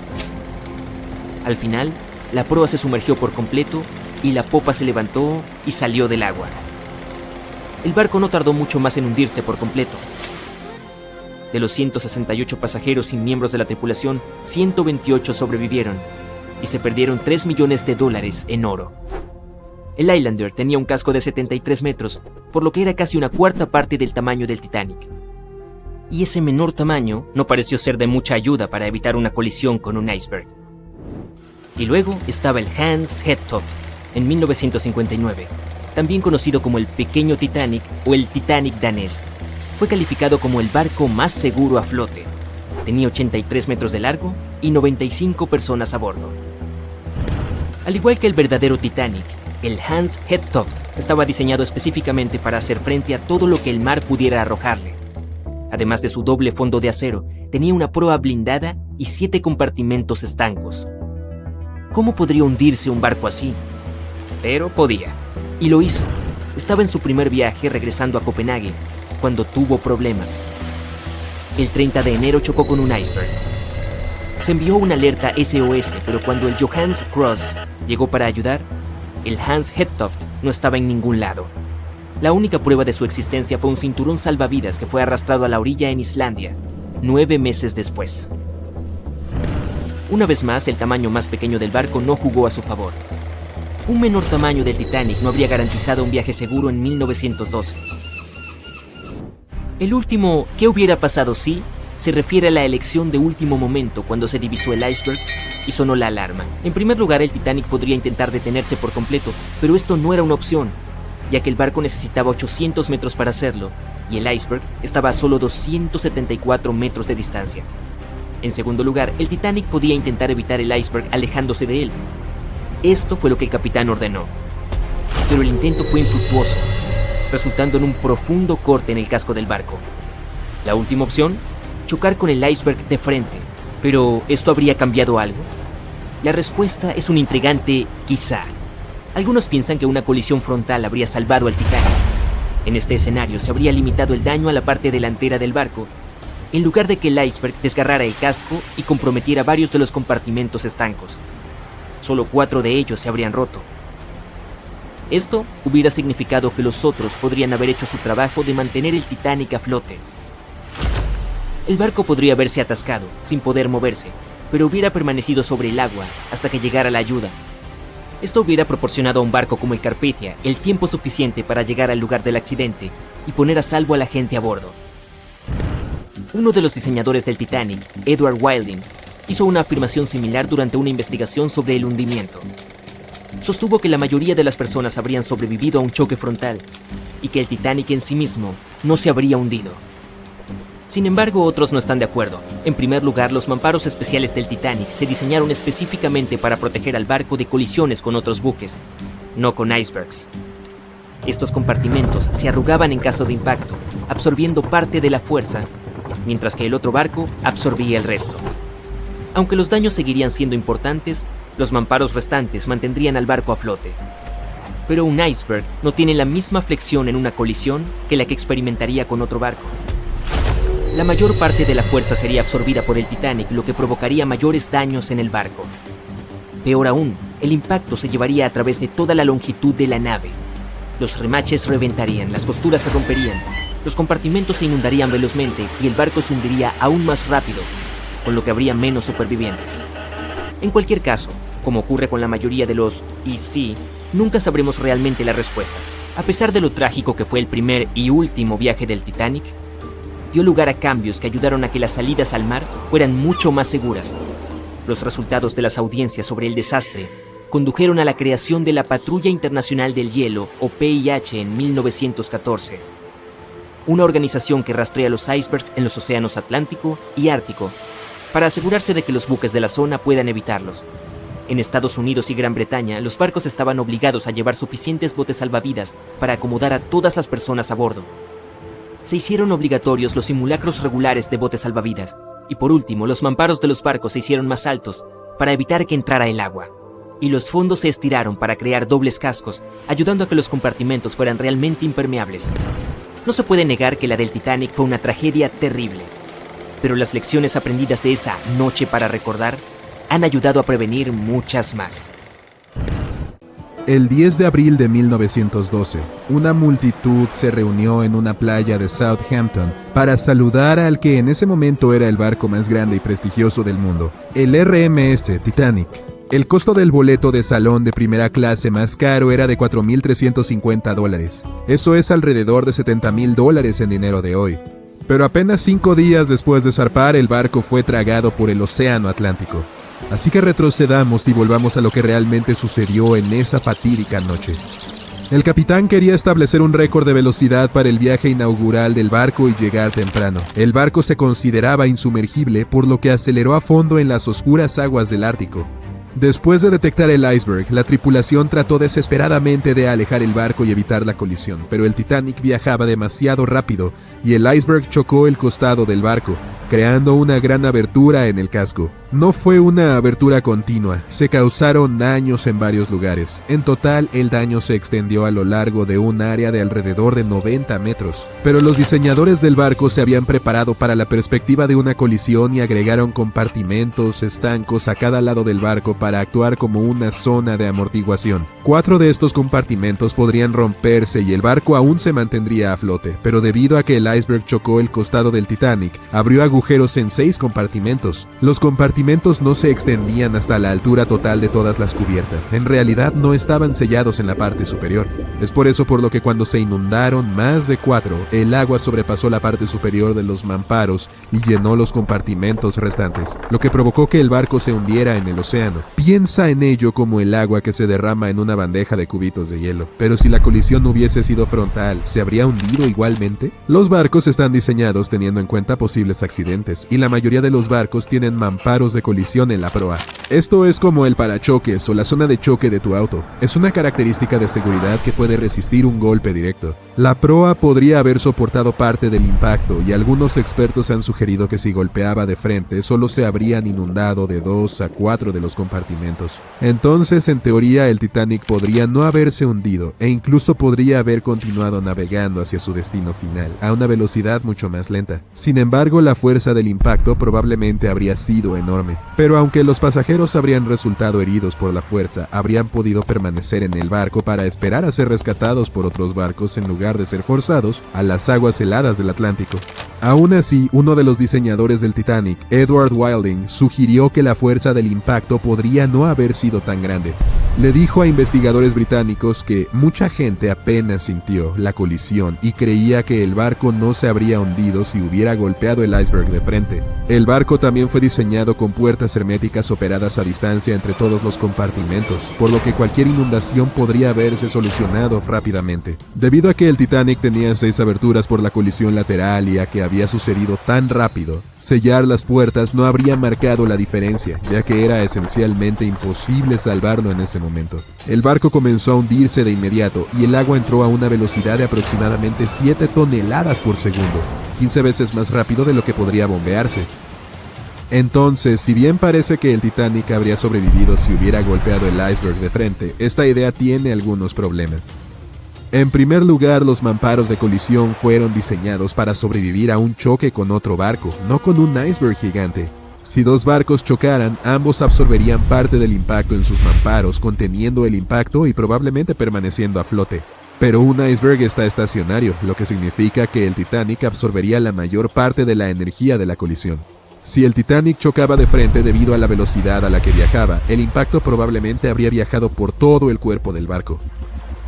Al final, la proa se sumergió por completo y la popa se levantó y salió del agua. El barco no tardó mucho más en hundirse por completo. De los 168 pasajeros y miembros de la tripulación, 128 sobrevivieron y se perdieron $3 millones en oro. El Islander tenía un casco de 73 metros, por lo que era casi una cuarta parte del tamaño del Titanic. Y ese menor tamaño no pareció ser de mucha ayuda para evitar una colisión con un iceberg. Y luego estaba el Hans Hedtoft, en 1959, también conocido como el Pequeño Titanic o el Titanic danés. Fue calificado como el barco más seguro a flote. Tenía 83 metros de largo y 95 personas a bordo. Al igual que el verdadero Titanic, el Hans Hedtoft estaba diseñado específicamente para hacer frente a todo lo que el mar pudiera arrojarle. Además de su doble fondo de acero, tenía una proa blindada y 7 compartimentos estancos. ¿Cómo podría hundirse un barco así? Pero podía, y lo hizo. Estaba en su primer viaje regresando a Copenhague, cuando tuvo problemas. El 30 de enero chocó con un iceberg. Se envió una alerta SOS, pero cuando el Johannes Cross llegó para ayudar, el Hans Hedtoft no estaba en ningún lado. La única prueba de su existencia fue un cinturón salvavidas que fue arrastrado a la orilla en Islandia, 9 meses después. Una vez más, el tamaño más pequeño del barco no jugó a su favor. Un menor tamaño del Titanic no habría garantizado un viaje seguro en 1912. El último ¿qué hubiera pasado si? Se refiere a la elección de último momento cuando se divisó el iceberg y sonó la alarma. En primer lugar, el Titanic podría intentar detenerse por completo, pero esto no era una opción, ya que el barco necesitaba 800 metros para hacerlo, y el iceberg estaba a solo 274 metros de distancia. En segundo lugar, el Titanic podía intentar evitar el iceberg alejándose de él. Esto fue lo que el capitán ordenó. Pero el intento fue infructuoso, resultando en un profundo corte en el casco del barco. La última opción, chocar con el iceberg de frente. ¿Pero esto habría cambiado algo? La respuesta es un intrigante quizá. Algunos piensan que una colisión frontal habría salvado al Titanic. En este escenario se habría limitado el daño a la parte delantera del barco, en lugar de que el iceberg desgarrara el casco y comprometiera varios de los compartimentos estancos. Solo 4 de ellos se habrían roto. Esto hubiera significado que los otros podrían haber hecho su trabajo de mantener el Titanic a flote. El barco podría haberse atascado, sin poder moverse, pero hubiera permanecido sobre el agua hasta que llegara la ayuda. Esto hubiera proporcionado a un barco como el Carpathia el tiempo suficiente para llegar al lugar del accidente y poner a salvo a la gente a bordo. Uno de los diseñadores del Titanic, Edward Wilding, hizo una afirmación similar durante una investigación sobre el hundimiento. Sostuvo que la mayoría de las personas habrían sobrevivido a un choque frontal y que el Titanic en sí mismo no se habría hundido. Sin embargo, otros no están de acuerdo. En primer lugar, los mamparos especiales del Titanic se diseñaron específicamente para proteger al barco de colisiones con otros buques, no con icebergs. Estos compartimentos se arrugaban en caso de impacto, absorbiendo parte de la fuerza, mientras que el otro barco absorbía el resto. Aunque los daños seguirían siendo importantes, los mamparos restantes mantendrían al barco a flote. Pero un iceberg no tiene la misma flexión en una colisión que la que experimentaría con otro barco. La mayor parte de la fuerza sería absorbida por el Titanic, lo que provocaría mayores daños en el barco. Peor aún, el impacto se llevaría a través de toda la longitud de la nave. Los remaches reventarían, las costuras se romperían, los compartimentos se inundarían velozmente y el barco se hundiría aún más rápido, con lo que habría menos supervivientes. En cualquier caso, como ocurre con la mayoría de los "y sí", nunca sabremos realmente la respuesta. A pesar de lo trágico que fue el primer y último viaje del Titanic, dio lugar a cambios que ayudaron a que las salidas al mar fueran mucho más seguras. Los resultados de las audiencias sobre el desastre condujeron a la creación de la Patrulla Internacional del Hielo, o PIH, en 1914. Una organización que rastrea los icebergs en los océanos Atlántico y Ártico para asegurarse de que los buques de la zona puedan evitarlos. En Estados Unidos y Gran Bretaña, los barcos estaban obligados a llevar suficientes botes salvavidas para acomodar a todas las personas a bordo. Se hicieron obligatorios los simulacros regulares de botes salvavidas, y por último, los mamparos de los barcos se hicieron más altos para evitar que entrara el agua. Y los fondos se estiraron para crear dobles cascos, ayudando a que los compartimentos fueran realmente impermeables. No se puede negar que la del Titanic fue una tragedia terrible, pero las lecciones aprendidas de esa noche para recordar han ayudado a prevenir muchas más. El 10 de abril de 1912, una multitud se reunió en una playa de Southampton para saludar al que en ese momento era el barco más grande y prestigioso del mundo, el RMS Titanic. El costo del boleto de salón de primera clase más caro era de $4,350. Eso es alrededor de $70,000 en dinero de hoy. Pero apenas 5 días después de zarpar, el barco fue tragado por el Océano Atlántico. Así que retrocedamos y volvamos a lo que realmente sucedió en esa fatídica noche. El capitán quería establecer un récord de velocidad para el viaje inaugural del barco y llegar temprano. El barco se consideraba insumergible, por lo que aceleró a fondo en las oscuras aguas del Ártico. Después de detectar el iceberg, la tripulación trató desesperadamente de alejar el barco y evitar la colisión, pero el Titanic viajaba demasiado rápido y el iceberg chocó el costado del barco, creando una gran abertura en el casco. No fue una abertura continua, se causaron daños en varios lugares. En total, el daño se extendió a lo largo de un área de alrededor de 90 metros. Pero los diseñadores del barco se habían preparado para la perspectiva de una colisión y agregaron compartimentos estancos a cada lado del barco para actuar como una zona de amortiguación. 4 de estos compartimentos podrían romperse y el barco aún se mantendría a flote, pero debido a que el iceberg chocó el costado del Titanic, abrió agujeros en 6 compartimentos. Los compartimentos no se extendían hasta la altura total de todas las cubiertas. En realidad no estaban sellados en la parte superior. Es por eso por lo que cuando se inundaron más de 4, el agua sobrepasó la parte superior de los mamparos y llenó los compartimentos restantes, lo que provocó que el barco se hundiera en el océano. Piensa en ello como el agua que se derrama en una bandeja de cubitos de hielo. Pero si la colisión hubiese sido frontal, ¿se habría hundido igualmente? Los barcos están diseñados teniendo en cuenta posibles accidentes, y la mayoría de los barcos tienen mamparos de colisión en la proa. Esto es como el parachoques o la zona de choque de tu auto. Es una característica de seguridad que puede resistir un golpe directo. La proa podría haber soportado parte del impacto y algunos expertos han sugerido que si golpeaba de frente solo se habrían inundado de 2 a 4 de los compartimentos. Entonces, en teoría, el Titanic podría no haberse hundido e incluso podría haber continuado navegando hacia su destino final a una velocidad mucho más lenta. Sin embargo, la fuerza del impacto probablemente habría sido enorme. Pero aunque los pasajeros habrían resultado heridos por la fuerza, habrían podido permanecer en el barco para esperar a ser rescatados por otros barcos en lugar de ser forzados a las aguas heladas del Atlántico. Aún así, uno de los diseñadores del Titanic, Edward Wilding, sugirió que la fuerza del impacto podría no haber sido tan grande. Le dijo a investigadores británicos que mucha gente apenas sintió la colisión y creía que el barco no se habría hundido si hubiera golpeado el iceberg de frente. El barco también fue diseñado con puertas herméticas operadas a distancia entre todos los compartimentos, por lo que cualquier inundación podría haberse solucionado rápidamente. Debido a que el Titanic tenía 6 aberturas por la colisión lateral y a que había sucedido tan rápido, sellar las puertas no habría marcado la diferencia, ya que era esencialmente imposible salvarlo en ese momento. El barco comenzó a hundirse de inmediato y el agua entró a una velocidad de aproximadamente 7 toneladas por segundo, 15 veces más rápido de lo que podría bombearse. Entonces, si bien parece que el Titanic habría sobrevivido si hubiera golpeado el iceberg de frente, esta idea tiene algunos problemas. En primer lugar, los mamparos de colisión fueron diseñados para sobrevivir a un choque con otro barco, no con un iceberg gigante. Si 2 barcos chocaran, ambos absorberían parte del impacto en sus mamparos, conteniendo el impacto y probablemente permaneciendo a flote. Pero un iceberg está estacionario, lo que significa que el Titanic absorbería la mayor parte de la energía de la colisión. Si el Titanic chocaba de frente debido a la velocidad a la que viajaba, el impacto probablemente habría viajado por todo el cuerpo del barco.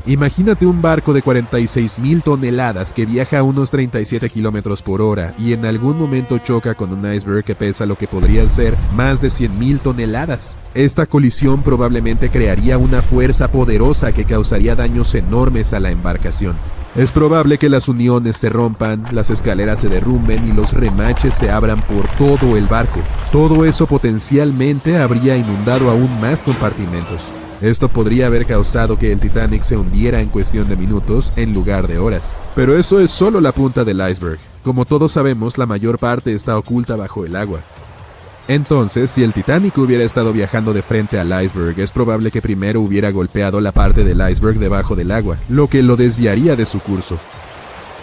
Imagínate un barco de 46,000 toneladas que viaja a unos 37 kilómetros por hora y en algún momento choca con un iceberg que pesa lo que podrían ser más de 100,000 toneladas. Esta colisión probablemente crearía una fuerza poderosa que causaría daños enormes a la embarcación. Es probable que las uniones se rompan, las escaleras se derrumben y los remaches se abran por todo el barco. Todo eso potencialmente habría inundado aún más compartimentos. Esto podría haber causado que el Titanic se hundiera en cuestión de minutos en lugar de horas. Pero eso es solo la punta del iceberg. Como todos sabemos, la mayor parte está oculta bajo el agua. Entonces, si el Titanic hubiera estado viajando de frente al iceberg, es probable que primero hubiera golpeado la parte del iceberg debajo del agua, lo que lo desviaría de su curso.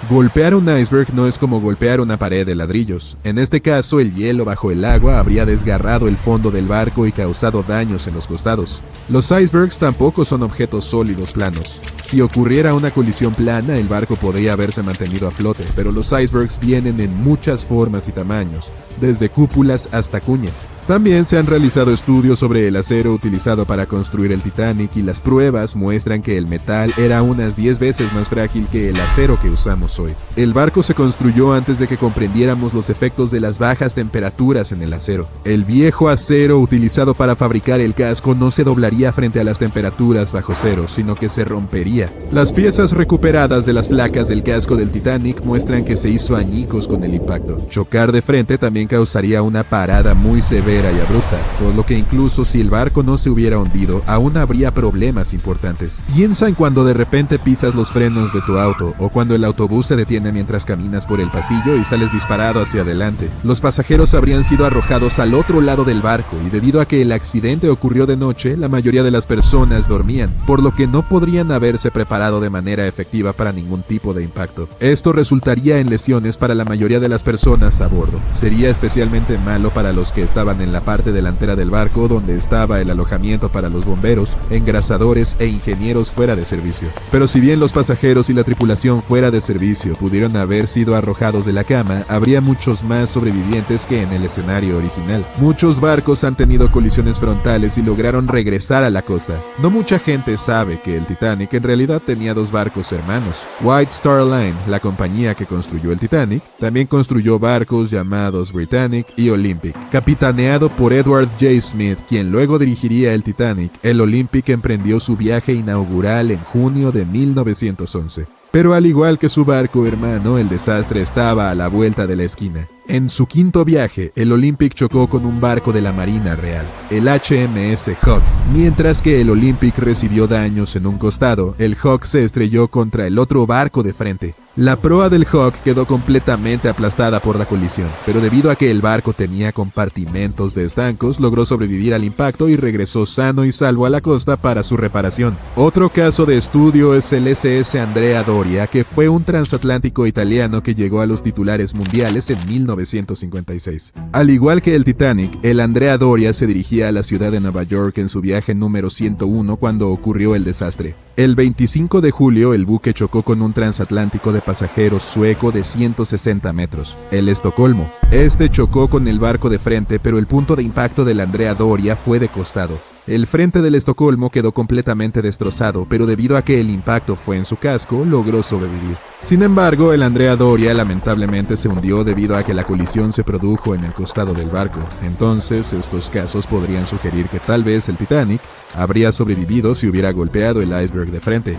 Golpear un iceberg no es como golpear una pared de ladrillos. En este caso, el hielo bajo el agua habría desgarrado el fondo del barco y causado daños en los costados. Los icebergs tampoco son objetos sólidos planos. Si ocurriera una colisión plana, el barco podría haberse mantenido a flote, pero los icebergs vienen en muchas formas y tamaños, desde cúpulas hasta cuñas. También se han realizado estudios sobre el acero utilizado para construir el Titanic y las pruebas muestran que el metal era unas 10 veces más frágil que el acero que usamos hoy. El barco se construyó antes de que comprendiéramos los efectos de las bajas temperaturas en el acero. El viejo acero utilizado para fabricar el casco no se doblaría frente a las temperaturas bajo cero, sino que se rompería. Las piezas recuperadas de las placas del casco del Titanic muestran que se hizo añicos con el impacto. Chocar de frente también causaría una parada muy severa y abrupta, por lo que incluso si el barco no se hubiera hundido, aún habría problemas importantes. Piensa en cuando de repente pisas los frenos de tu auto, o cuando el autobús se detiene mientras caminas por el pasillo y sales disparado hacia adelante. Los pasajeros habrían sido arrojados al otro lado del barco, y debido a que el accidente ocurrió de noche, la mayoría de las personas dormían, por lo que no podrían haberse preparado de manera efectiva para ningún tipo de impacto. Esto resultaría en lesiones para la mayoría de las personas a bordo. Sería especialmente malo para los que estaban en la parte delantera del barco donde estaba el alojamiento para los bomberos, engrasadores e ingenieros fuera de servicio. Pero si bien los pasajeros y la tripulación fuera de servicio pudieron haber sido arrojados de la cama, habría muchos más sobrevivientes que en el escenario original. Muchos barcos han tenido colisiones frontales y lograron regresar a la costa. No mucha gente sabe que el Titanic en realidad tenía dos barcos hermanos. White Star Line, la compañía que construyó el Titanic, también construyó barcos llamados Britannic y Olympic. Capitaneado por Edward J. Smith, quien luego dirigiría el Titanic, el Olympic emprendió su viaje inaugural en junio de 1911. Pero al igual que su barco hermano, el desastre estaba a la vuelta de la esquina. En su quinto viaje, el Olympic chocó con un barco de la Marina Real, el HMS Hawke. Mientras que el Olympic recibió daños en un costado, el Hawke se estrelló contra el otro barco de frente. La proa del Hawke quedó completamente aplastada por la colisión, pero debido a que el barco tenía compartimentos de estancos, logró sobrevivir al impacto y regresó sano y salvo a la costa para su reparación. Otro caso de estudio es el SS Andrea Doria, que fue un transatlántico italiano que llegó a los titulares mundiales en 1956. Al igual que el Titanic, el Andrea Doria se dirigía a la ciudad de Nueva York en su viaje número 101 cuando ocurrió el desastre. El 25 de julio, el buque chocó con un transatlántico de pasajeros sueco de 160 metros, el Estocolmo. Este chocó con el barco de frente, pero el punto de impacto del Andrea Doria fue de costado. El frente del Estocolmo quedó completamente destrozado, pero debido a que el impacto fue en su casco, logró sobrevivir. Sin embargo, el Andrea Doria lamentablemente se hundió debido a que la colisión se produjo en el costado del barco. Entonces, estos casos podrían sugerir que tal vez el Titanic habría sobrevivido si hubiera golpeado el iceberg de frente.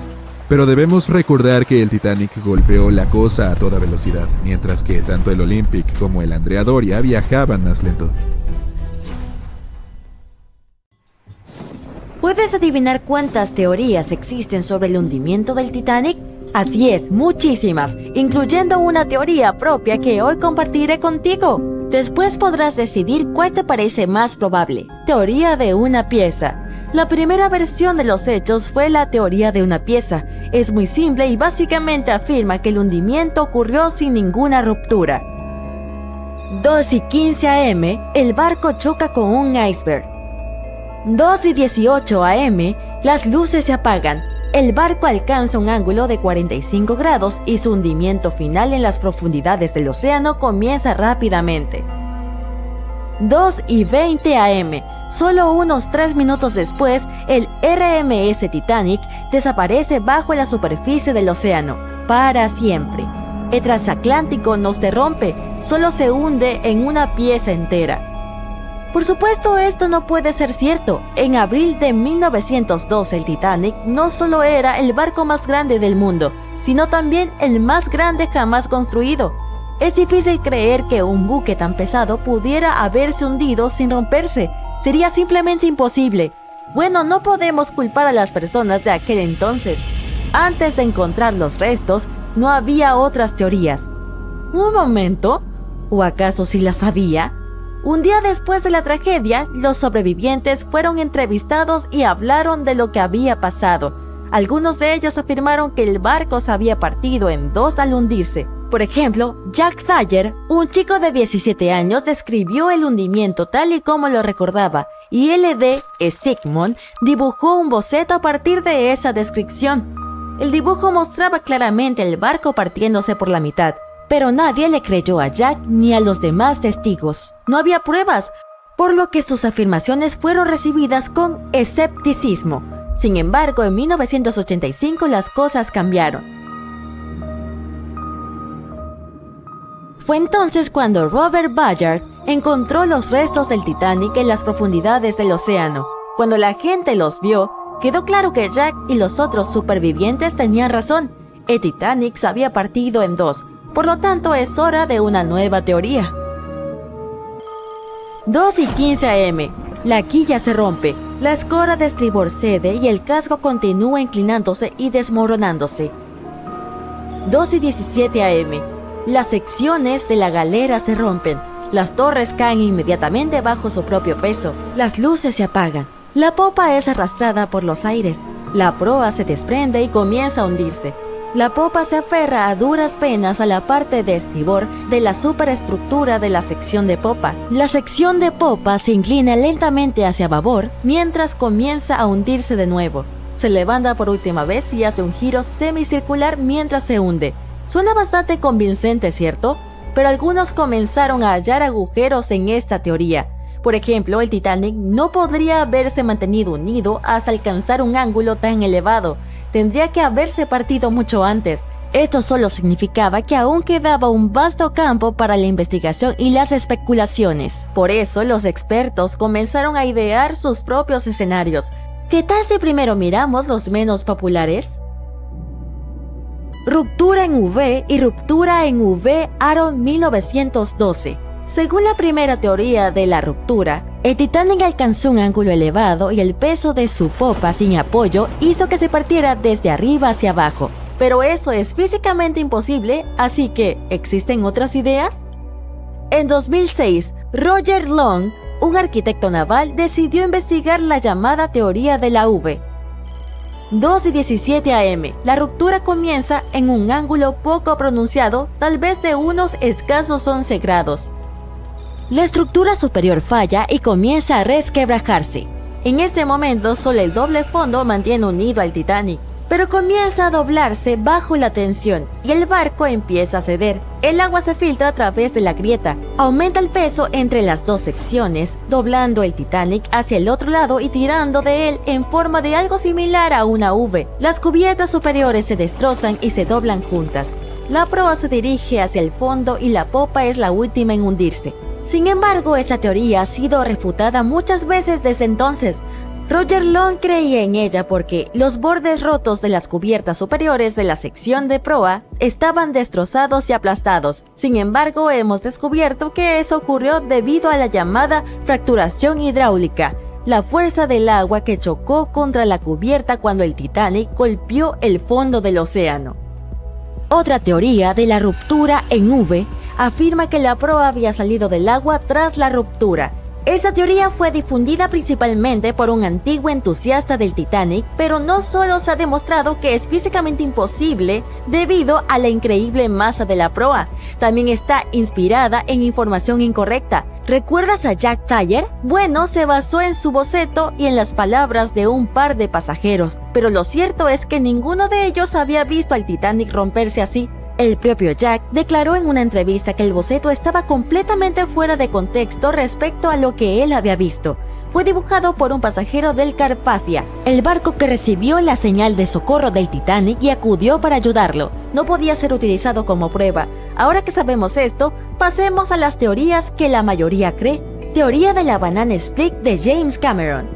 Pero debemos recordar que el Titanic golpeó la cosa a toda velocidad, mientras que tanto el Olympic como el Andrea Doria viajaban más lento. ¿Puedes adivinar cuántas teorías existen sobre el hundimiento del Titanic? Así es, muchísimas, incluyendo una teoría propia que hoy compartiré contigo. Después podrás decidir cuál te parece más probable. Teoría de una pieza. La primera versión de los hechos fue la teoría de una pieza. Es muy simple y básicamente afirma que el hundimiento ocurrió sin ninguna ruptura. 2:15 a.m., el barco choca con un iceberg. 2:18 a.m., las luces se apagan. El barco alcanza un ángulo de 45 grados y su hundimiento final en las profundidades del océano comienza rápidamente. 2:20 a.m., solo unos 3 minutos después, el RMS Titanic desaparece bajo la superficie del océano, para siempre. El transatlántico no se rompe, solo se hunde en una pieza entera. Por supuesto, esto no puede ser cierto. En abril de 1912, el Titanic no solo era el barco más grande del mundo, sino también el más grande jamás construido. Es difícil creer que un buque tan pesado pudiera haberse hundido sin romperse. Sería simplemente imposible. Bueno, no podemos culpar a las personas de aquel entonces. Antes de encontrar los restos, no había otras teorías. ¿Un momento? ¿O acaso sí las había? Un día después de la tragedia, los sobrevivientes fueron entrevistados y hablaron de lo que había pasado. Algunos de ellos afirmaron que el barco se había partido en dos al hundirse. Por ejemplo, Jack Thayer, un chico de 17 años, describió el hundimiento tal y como lo recordaba, y L.D. Sigmund dibujó un boceto a partir de esa descripción. El dibujo mostraba claramente el barco partiéndose por la mitad, pero nadie le creyó a Jack ni a los demás testigos. No había pruebas, por lo que sus afirmaciones fueron recibidas con escepticismo. Sin embargo, en 1985 las cosas cambiaron. Fue entonces cuando Robert Ballard encontró los restos del Titanic en las profundidades del océano. Cuando la gente los vio, quedó claro que Jack y los otros supervivientes tenían razón. El Titanic se había partido en dos, por lo tanto es hora de una nueva teoría. 2:15 a.m. La quilla se rompe, la escora de estribor cede y el casco continúa inclinándose y desmoronándose. 2:17 a.m. Las secciones de la galera se rompen, las torres caen inmediatamente bajo su propio peso, las luces se apagan, la popa es arrastrada por los aires, la proa se desprende y comienza a hundirse. La popa se aferra a duras penas a la parte de estribor de la superestructura de la sección de popa. La sección de popa se inclina lentamente hacia babor mientras comienza a hundirse de nuevo. Se levanta por última vez y hace un giro semicircular mientras se hunde. Suena bastante convincente, ¿cierto? Pero algunos comenzaron a hallar agujeros en esta teoría. Por ejemplo, el Titanic no podría haberse mantenido unido hasta alcanzar un ángulo tan elevado. Tendría que haberse partido mucho antes. Esto solo significaba que aún quedaba un vasto campo para la investigación y las especulaciones. Por eso, los expertos comenzaron a idear sus propios escenarios. ¿Qué tal si primero miramos los menos populares? Ruptura en V y ruptura en V Aaron 1912. Según la primera teoría de la ruptura, el Titanic alcanzó un ángulo elevado y el peso de su popa sin apoyo hizo que se partiera desde arriba hacia abajo. Pero eso es físicamente imposible, así que, ¿existen otras ideas? En 2006, Roger Long, un arquitecto naval, decidió investigar la llamada teoría de la V. 2:17 a.m. La ruptura comienza en un ángulo poco pronunciado, tal vez de unos escasos 11 grados. La estructura superior falla y comienza a resquebrajarse. En este momento, solo el doble fondo mantiene unido al Titanic, pero comienza a doblarse bajo la tensión y el barco empieza a ceder. El agua se filtra a través de la grieta, aumenta el peso entre las dos secciones, doblando el Titanic hacia el otro lado y tirando de él en forma de algo similar a una V. Las cubiertas superiores se destrozan y se doblan juntas. La proa se dirige hacia el fondo y la popa es la última en hundirse. Sin embargo, esta teoría ha sido refutada muchas veces desde entonces. Roger Long creía en ella porque los bordes rotos de las cubiertas superiores de la sección de proa estaban destrozados y aplastados. Sin embargo, hemos descubierto que eso ocurrió debido a la llamada fracturación hidráulica, la fuerza del agua que chocó contra la cubierta cuando el Titanic golpeó el fondo del océano. Otra teoría de la ruptura en V afirma que la proa había salido del agua tras la ruptura. Esta teoría fue difundida principalmente por un antiguo entusiasta del Titanic, pero no solo se ha demostrado que es físicamente imposible debido a la increíble masa de la proa, también está inspirada en información incorrecta. ¿Recuerdas a Jack Thayer? Bueno, se basó en su boceto y en las palabras de un par de pasajeros, pero lo cierto es que ninguno de ellos había visto al Titanic romperse así. El propio Jack declaró en una entrevista que el boceto estaba completamente fuera de contexto respecto a lo que él había visto. Fue dibujado por un pasajero del Carpathia, el barco que recibió la señal de socorro del Titanic y acudió para ayudarlo. No podía ser utilizado como prueba. Ahora que sabemos esto, pasemos a las teorías que la mayoría cree. Teoría de la banana split de James Cameron.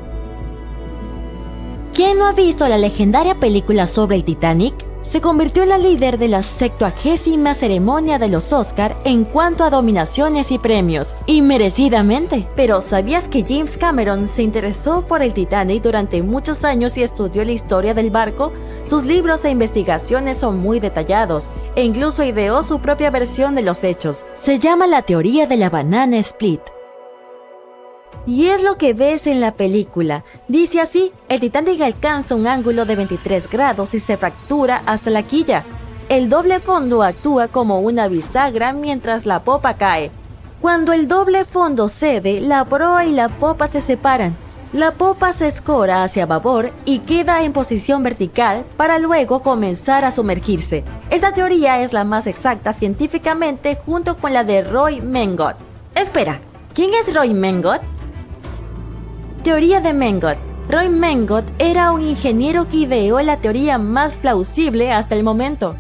¿Quién no ha visto la legendaria película sobre el Titanic? Se convirtió en la líder de la 70ª ceremonia de los Oscar en cuanto a nominaciones y premios, y merecidamente. Pero ¿sabías que James Cameron se interesó por el Titanic durante muchos años y estudió la historia del barco? Sus libros e investigaciones son muy detallados, e incluso ideó su propia versión de los hechos. Se llama la teoría de la banana split. Y es lo que ves en la película. Dice así: el Titanic alcanza un ángulo de 23 grados y se fractura hasta la quilla. El doble fondo actúa como una bisagra mientras la popa cae. Cuando el doble fondo cede, la proa y la popa se separan. La popa se escora hacia babor y queda en posición vertical para luego comenzar a sumergirse. Esta teoría es la más exacta científicamente junto con la de Roy Mengot. Espera, ¿quién es Roy Mengot? Teoría de Mengot. Roy Mengot era un ingeniero que ideó la teoría más plausible hasta el momento.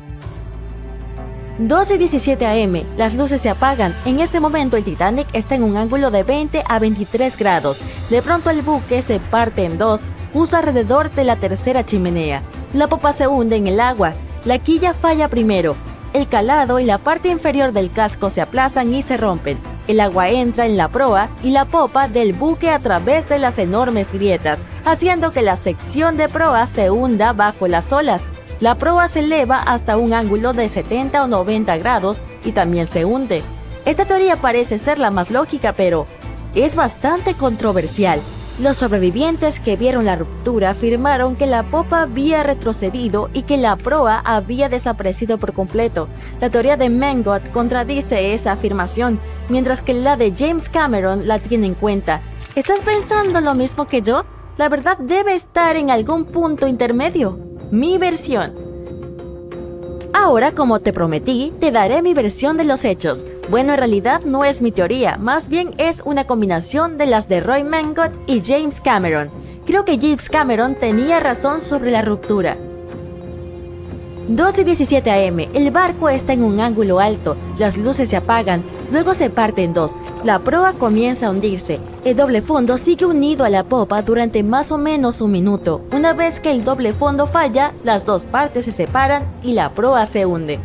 12:17 am, las luces se apagan. En este momento el Titanic está en un ángulo de 20 a 23 grados. De pronto el buque se parte en dos, justo alrededor de la tercera chimenea. La popa se hunde en el agua. La quilla falla primero. El calado y la parte inferior del casco se aplastan y se rompen. El agua entra en la proa y la popa del buque a través de las enormes grietas, haciendo que la sección de proa se hunda bajo las olas. La proa se eleva hasta un ángulo de 70 o 90 grados y también se hunde. Esta teoría parece ser la más lógica, pero es bastante controversial. Los sobrevivientes que vieron la ruptura afirmaron que la popa había retrocedido y que la proa había desaparecido por completo. La teoría de Mengot contradice esa afirmación, mientras que la de James Cameron la tiene en cuenta. ¿Estás pensando lo mismo que yo? La verdad debe estar en algún punto intermedio. Mi versión. Ahora, como te prometí, te daré mi versión de los hechos. Bueno, en realidad no es mi teoría, más bien es una combinación de las de Roy Mengot y James Cameron. Creo que James Cameron tenía razón sobre la ruptura. 12:17 am, el barco está en un ángulo alto, las luces se apagan, luego se parte en dos, la proa comienza a hundirse, el doble fondo sigue unido a la popa durante más o menos un minuto. Una vez que el doble fondo falla, las dos partes se separan y la proa se hunde.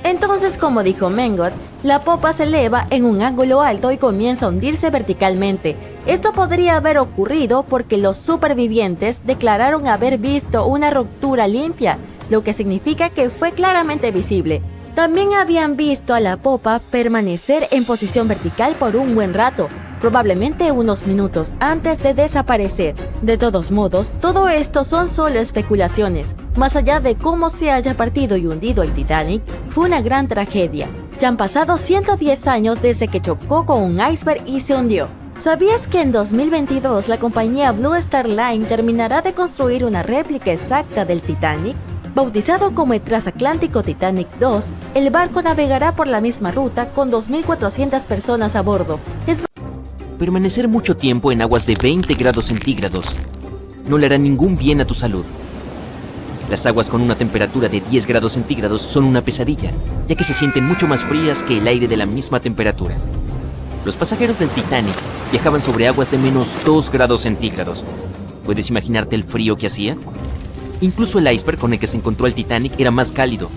Entonces, como dijo Mengot, la popa se eleva en un ángulo alto y comienza a hundirse verticalmente. Esto podría haber ocurrido porque los supervivientes declararon haber visto una ruptura limpia, lo que significa que fue claramente visible. También habían visto a la popa permanecer en posición vertical por un buen rato, probablemente unos minutos antes de desaparecer. De todos modos, todo esto son solo especulaciones. Más allá de cómo se haya partido y hundido el Titanic, fue una gran tragedia. Ya han pasado 110 años desde que chocó con un iceberg y se hundió. ¿Sabías que en 2022 la compañía Blue Star Line terminará de construir una réplica exacta del Titanic? Bautizado como el Transatlántico Titanic 2, el barco navegará por la misma ruta con 2.400 personas a bordo. Permanecer mucho tiempo en aguas de 20 grados centígrados no le hará ningún bien a tu salud. Las aguas con una temperatura de 10 grados centígrados son una pesadilla, ya que se sienten mucho más frías que el aire de la misma temperatura. Los pasajeros del Titanic viajaban sobre aguas de menos 2 grados centígrados. ¿Puedes imaginarte el frío que hacía? Incluso el iceberg con el que se encontró el Titanic era más cálido.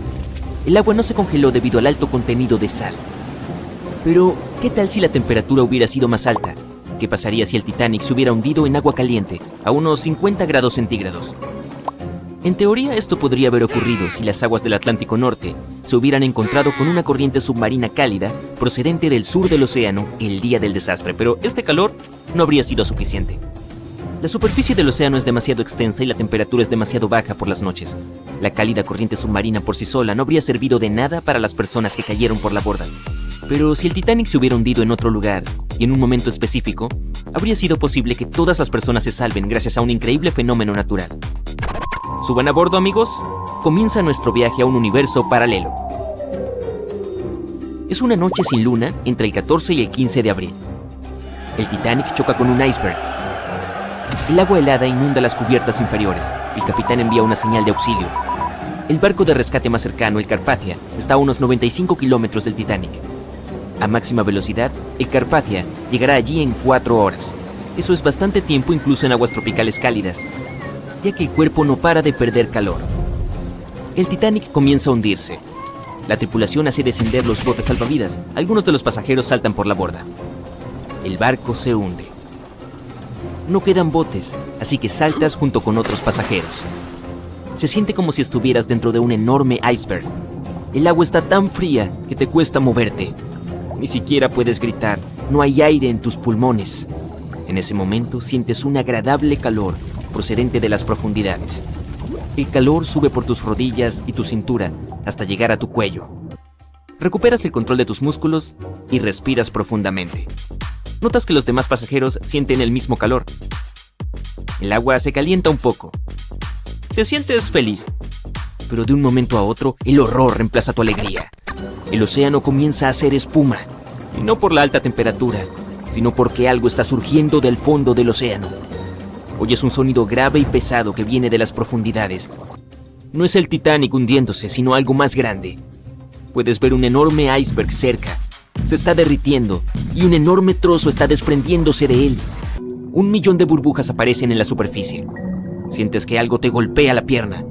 El agua no se congeló debido al alto contenido de sal. Pero, ¿qué tal si la temperatura hubiera sido más alta? ¿Qué pasaría si el Titanic se hubiera hundido en agua caliente, a unos 50 grados centígrados? En teoría, esto podría haber ocurrido si las aguas del Atlántico Norte se hubieran encontrado con una corriente submarina cálida procedente del sur del océano el día del desastre, pero este calor no habría sido suficiente. La superficie del océano es demasiado extensa y la temperatura es demasiado baja por las noches. La cálida corriente submarina por sí sola no habría servido de nada para las personas que cayeron por la borda. Pero si el Titanic se hubiera hundido en otro lugar y en un momento específico, habría sido posible que todas las personas se salven gracias a un increíble fenómeno natural. ¿Suban a bordo, amigos? Comienza nuestro viaje a un universo paralelo. Es una noche sin luna entre el 14 y el 15 de abril. El Titanic choca con un iceberg. El agua helada inunda las cubiertas inferiores. El capitán envía una señal de auxilio. El barco de rescate más cercano, el Carpathia, está a unos 95 kilómetros del Titanic. A máxima velocidad, el Carpathia llegará allí en 4 horas. Eso es bastante tiempo incluso en aguas tropicales cálidas, ya que el cuerpo no para de perder calor. El Titanic comienza a hundirse. La tripulación hace descender los botes salvavidas. Algunos de los pasajeros saltan por la borda. El barco se hunde. No quedan botes, así que saltas junto con otros pasajeros. Se siente como si estuvieras dentro de un enorme iceberg. El agua está tan fría que te cuesta moverte. Ni siquiera puedes gritar. No hay aire en tus pulmones. En ese momento sientes un agradable calor procedente de las profundidades. El calor sube por tus rodillas y tu cintura hasta llegar a tu cuello. Recuperas el control de tus músculos y respiras profundamente. Notas que los demás pasajeros sienten el mismo calor. El agua se calienta un poco. Te sientes feliz, pero de un momento a otro el horror reemplaza tu alegría. El océano comienza a hacer espuma, y no por la alta temperatura, sino porque algo está surgiendo del fondo del océano. Oyes un sonido grave y pesado que viene de las profundidades. No es el Titanic hundiéndose, sino algo más grande. Puedes ver un enorme iceberg cerca. Se está derritiendo y un enorme trozo está desprendiéndose de él. 1 millón de burbujas aparecen en la superficie. Sientes que algo te golpea la pierna.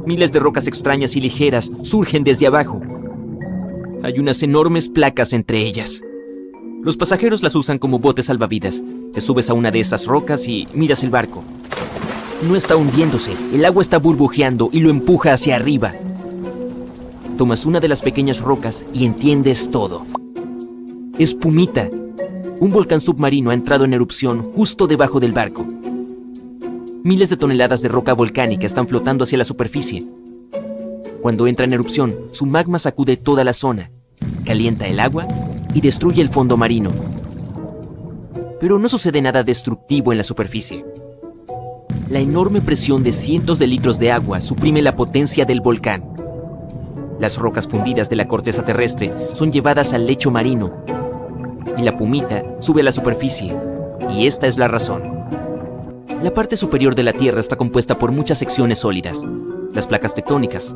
Miles de rocas extrañas y ligeras surgen desde abajo. Hay unas enormes placas entre ellas. Los pasajeros las usan como botes salvavidas. Te subes a una de esas rocas y miras el barco. No está hundiéndose, el agua está burbujeando y lo empuja hacia arriba. Tomas una de las pequeñas rocas y entiendes todo. Es Pumita. Un volcán submarino ha entrado en erupción justo debajo del barco. Miles de toneladas de roca volcánica están flotando hacia la superficie. Cuando entra en erupción, su magma sacude toda la zona, calienta el agua y destruye el fondo marino. Pero no sucede nada destructivo en la superficie. La enorme presión de cientos de litros de agua suprime la potencia del volcán. Las rocas fundidas de la corteza terrestre son llevadas al lecho marino y la Pumita sube a la superficie, y esta es la razón. La parte superior de la Tierra está compuesta por muchas secciones sólidas, las placas tectónicas.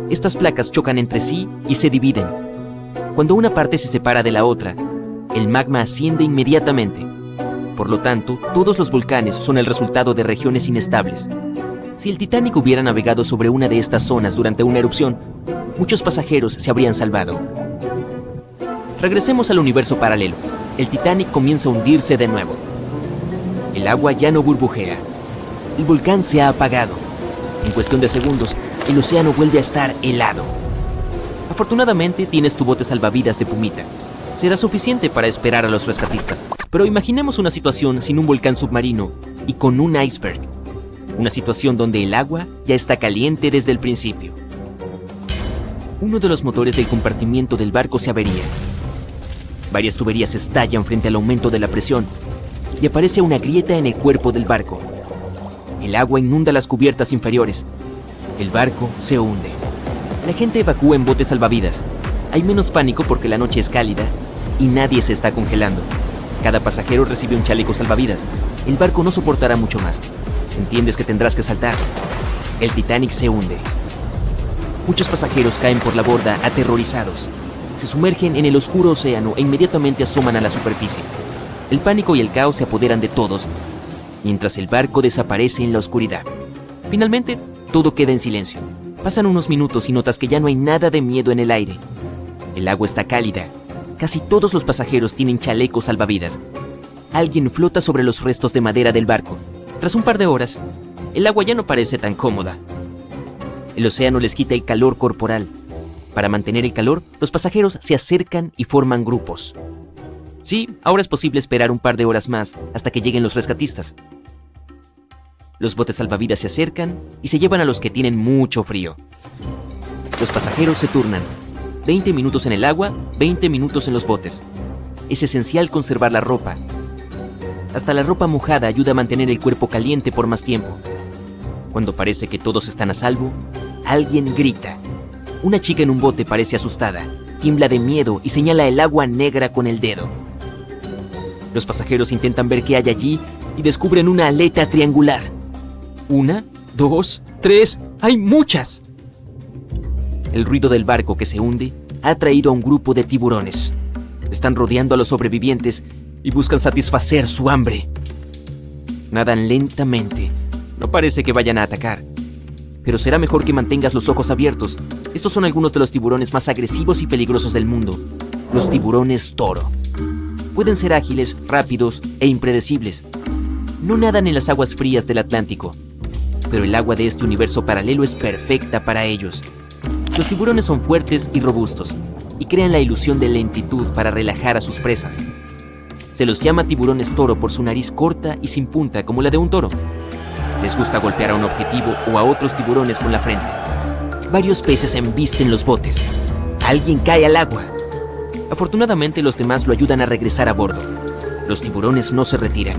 Estas placas chocan entre sí y se dividen. Cuando una parte se separa de la otra, el magma asciende inmediatamente. Por lo tanto, todos los volcanes son el resultado de regiones inestables. Si el Titanic hubiera navegado sobre una de estas zonas durante una erupción, muchos pasajeros se habrían salvado. Regresemos al universo paralelo. El Titanic comienza a hundirse de nuevo. El agua ya no burbujea. El volcán se ha apagado. En cuestión de segundos, el océano vuelve a estar helado. Afortunadamente, tienes tu bote salvavidas de Pumita. Será suficiente para esperar a los rescatistas. Pero imaginemos una situación sin un volcán submarino y con un iceberg. Una situación donde el agua ya está caliente desde el principio. Uno de los motores del compartimiento del barco se avería. Varias tuberías estallan frente al aumento de la presión y aparece una grieta en el cuerpo del barco. El agua inunda las cubiertas inferiores. El barco se hunde. La gente evacúa en botes salvavidas. Hay menos pánico porque la noche es cálida y nadie se está congelando. Cada pasajero recibe un chaleco salvavidas. El barco no soportará mucho más. Entiendes que tendrás que saltar. El Titanic se hunde. Muchos pasajeros caen por la borda aterrorizados. Se sumergen en el oscuro océano e inmediatamente asoman a la superficie. El pánico y el caos se apoderan de todos, mientras el barco desaparece en la oscuridad. Finalmente, todo queda en silencio. Pasan unos minutos y notas que ya no hay nada de miedo en el aire. El agua está cálida. Casi todos los pasajeros tienen chalecos salvavidas. Alguien flota sobre los restos de madera del barco. Tras un par de horas, el agua ya no parece tan cómoda. El océano les quita el calor corporal. Para mantener el calor, los pasajeros se acercan y forman grupos. Sí, ahora es posible esperar un par de horas más hasta que lleguen los rescatistas. Los botes salvavidas se acercan y se llevan a los que tienen mucho frío. Los pasajeros se turnan. 20 minutos en el agua, 20 minutos en los botes. Es esencial conservar la ropa. Hasta la ropa mojada ayuda a mantener el cuerpo caliente por más tiempo. Cuando parece que todos están a salvo, alguien grita. Una chica en un bote parece asustada, tiembla de miedo y señala el agua negra con el dedo. Los pasajeros intentan ver qué hay allí y descubren una aleta triangular. 1, 2, 3, ¡hay muchas! El ruido del barco que se hunde ha atraído a un grupo de tiburones. Están rodeando a los sobrevivientes y buscan satisfacer su hambre. Nadan lentamente. No parece que vayan a atacar. Pero será mejor que mantengas los ojos abiertos. Estos son algunos de los tiburones más agresivos y peligrosos del mundo. Los tiburones toro. Pueden ser ágiles, rápidos e impredecibles. No nadan en las aguas frías del Atlántico, pero el agua de este universo paralelo es perfecta para ellos. Los tiburones son fuertes y robustos, y crean la ilusión de lentitud para relajar a sus presas. Se los llama tiburones toro por su nariz corta y sin punta como la de un toro. Les gusta golpear a un objetivo o a otros tiburones con la frente. Varios peces embisten los botes. Alguien cae al agua. Afortunadamente los demás lo ayudan a regresar a bordo. Los tiburones no se retiran.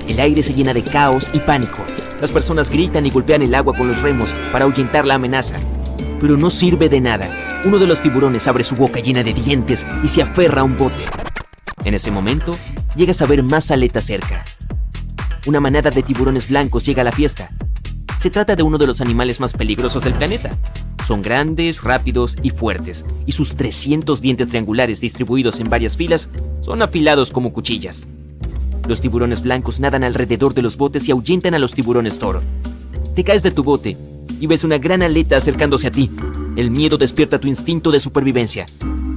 El aire se llena de caos y pánico. Las personas gritan y golpean el agua con los remos para ahuyentar la amenaza. Pero no sirve de nada. Uno de los tiburones abre su boca llena de dientes y se aferra a un bote. En ese momento, llegas a ver más aletas cerca. Una manada de tiburones blancos llega a la fiesta. Se trata de uno de los animales más peligrosos del planeta. Son grandes, rápidos y fuertes, y sus 300 dientes triangulares distribuidos en varias filas son afilados como cuchillas. Los tiburones blancos nadan alrededor de los botes y ahuyentan a los tiburones toro. Te caes de tu bote y ves una gran aleta acercándose a ti. El miedo despierta tu instinto de supervivencia.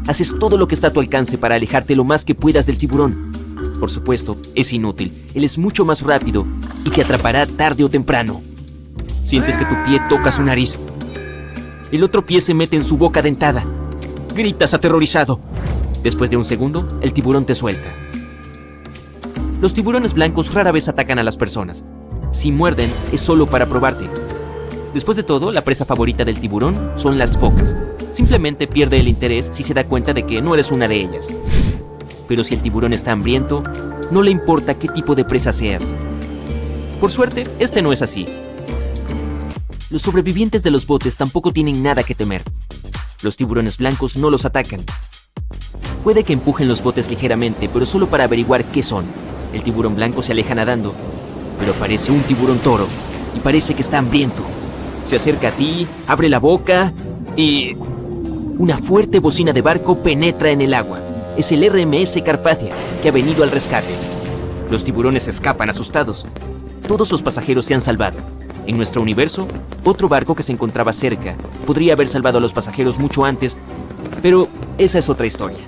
Haces todo lo que está a tu alcance para alejarte lo más que puedas del tiburón. Por supuesto, es inútil. Él es mucho más rápido y te atrapará tarde o temprano. Sientes que tu pie toca su nariz. El otro pie se mete en su boca dentada. Gritas aterrorizado. Después de un segundo, el tiburón te suelta. Los tiburones blancos rara vez atacan a las personas. Si muerden, es solo para probarte. Después de todo, la presa favorita del tiburón son las focas. Simplemente pierde el interés si se da cuenta de que no eres una de ellas. Pero si el tiburón está hambriento, no le importa qué tipo de presa seas. Por suerte, este no es así. Los sobrevivientes de los botes tampoco tienen nada que temer. Los tiburones blancos no los atacan. Puede que empujen los botes ligeramente, pero solo para averiguar qué son. El tiburón blanco se aleja nadando, pero aparece un tiburón toro y parece que está hambriento. Se acerca a ti, abre la boca y... una fuerte bocina de barco penetra en el agua. Es el RMS Carpathia, que ha venido al rescate. Los tiburones escapan asustados. Todos los pasajeros se han salvado. En nuestro universo, otro barco que se encontraba cerca podría haber salvado a los pasajeros mucho antes, pero esa es otra historia.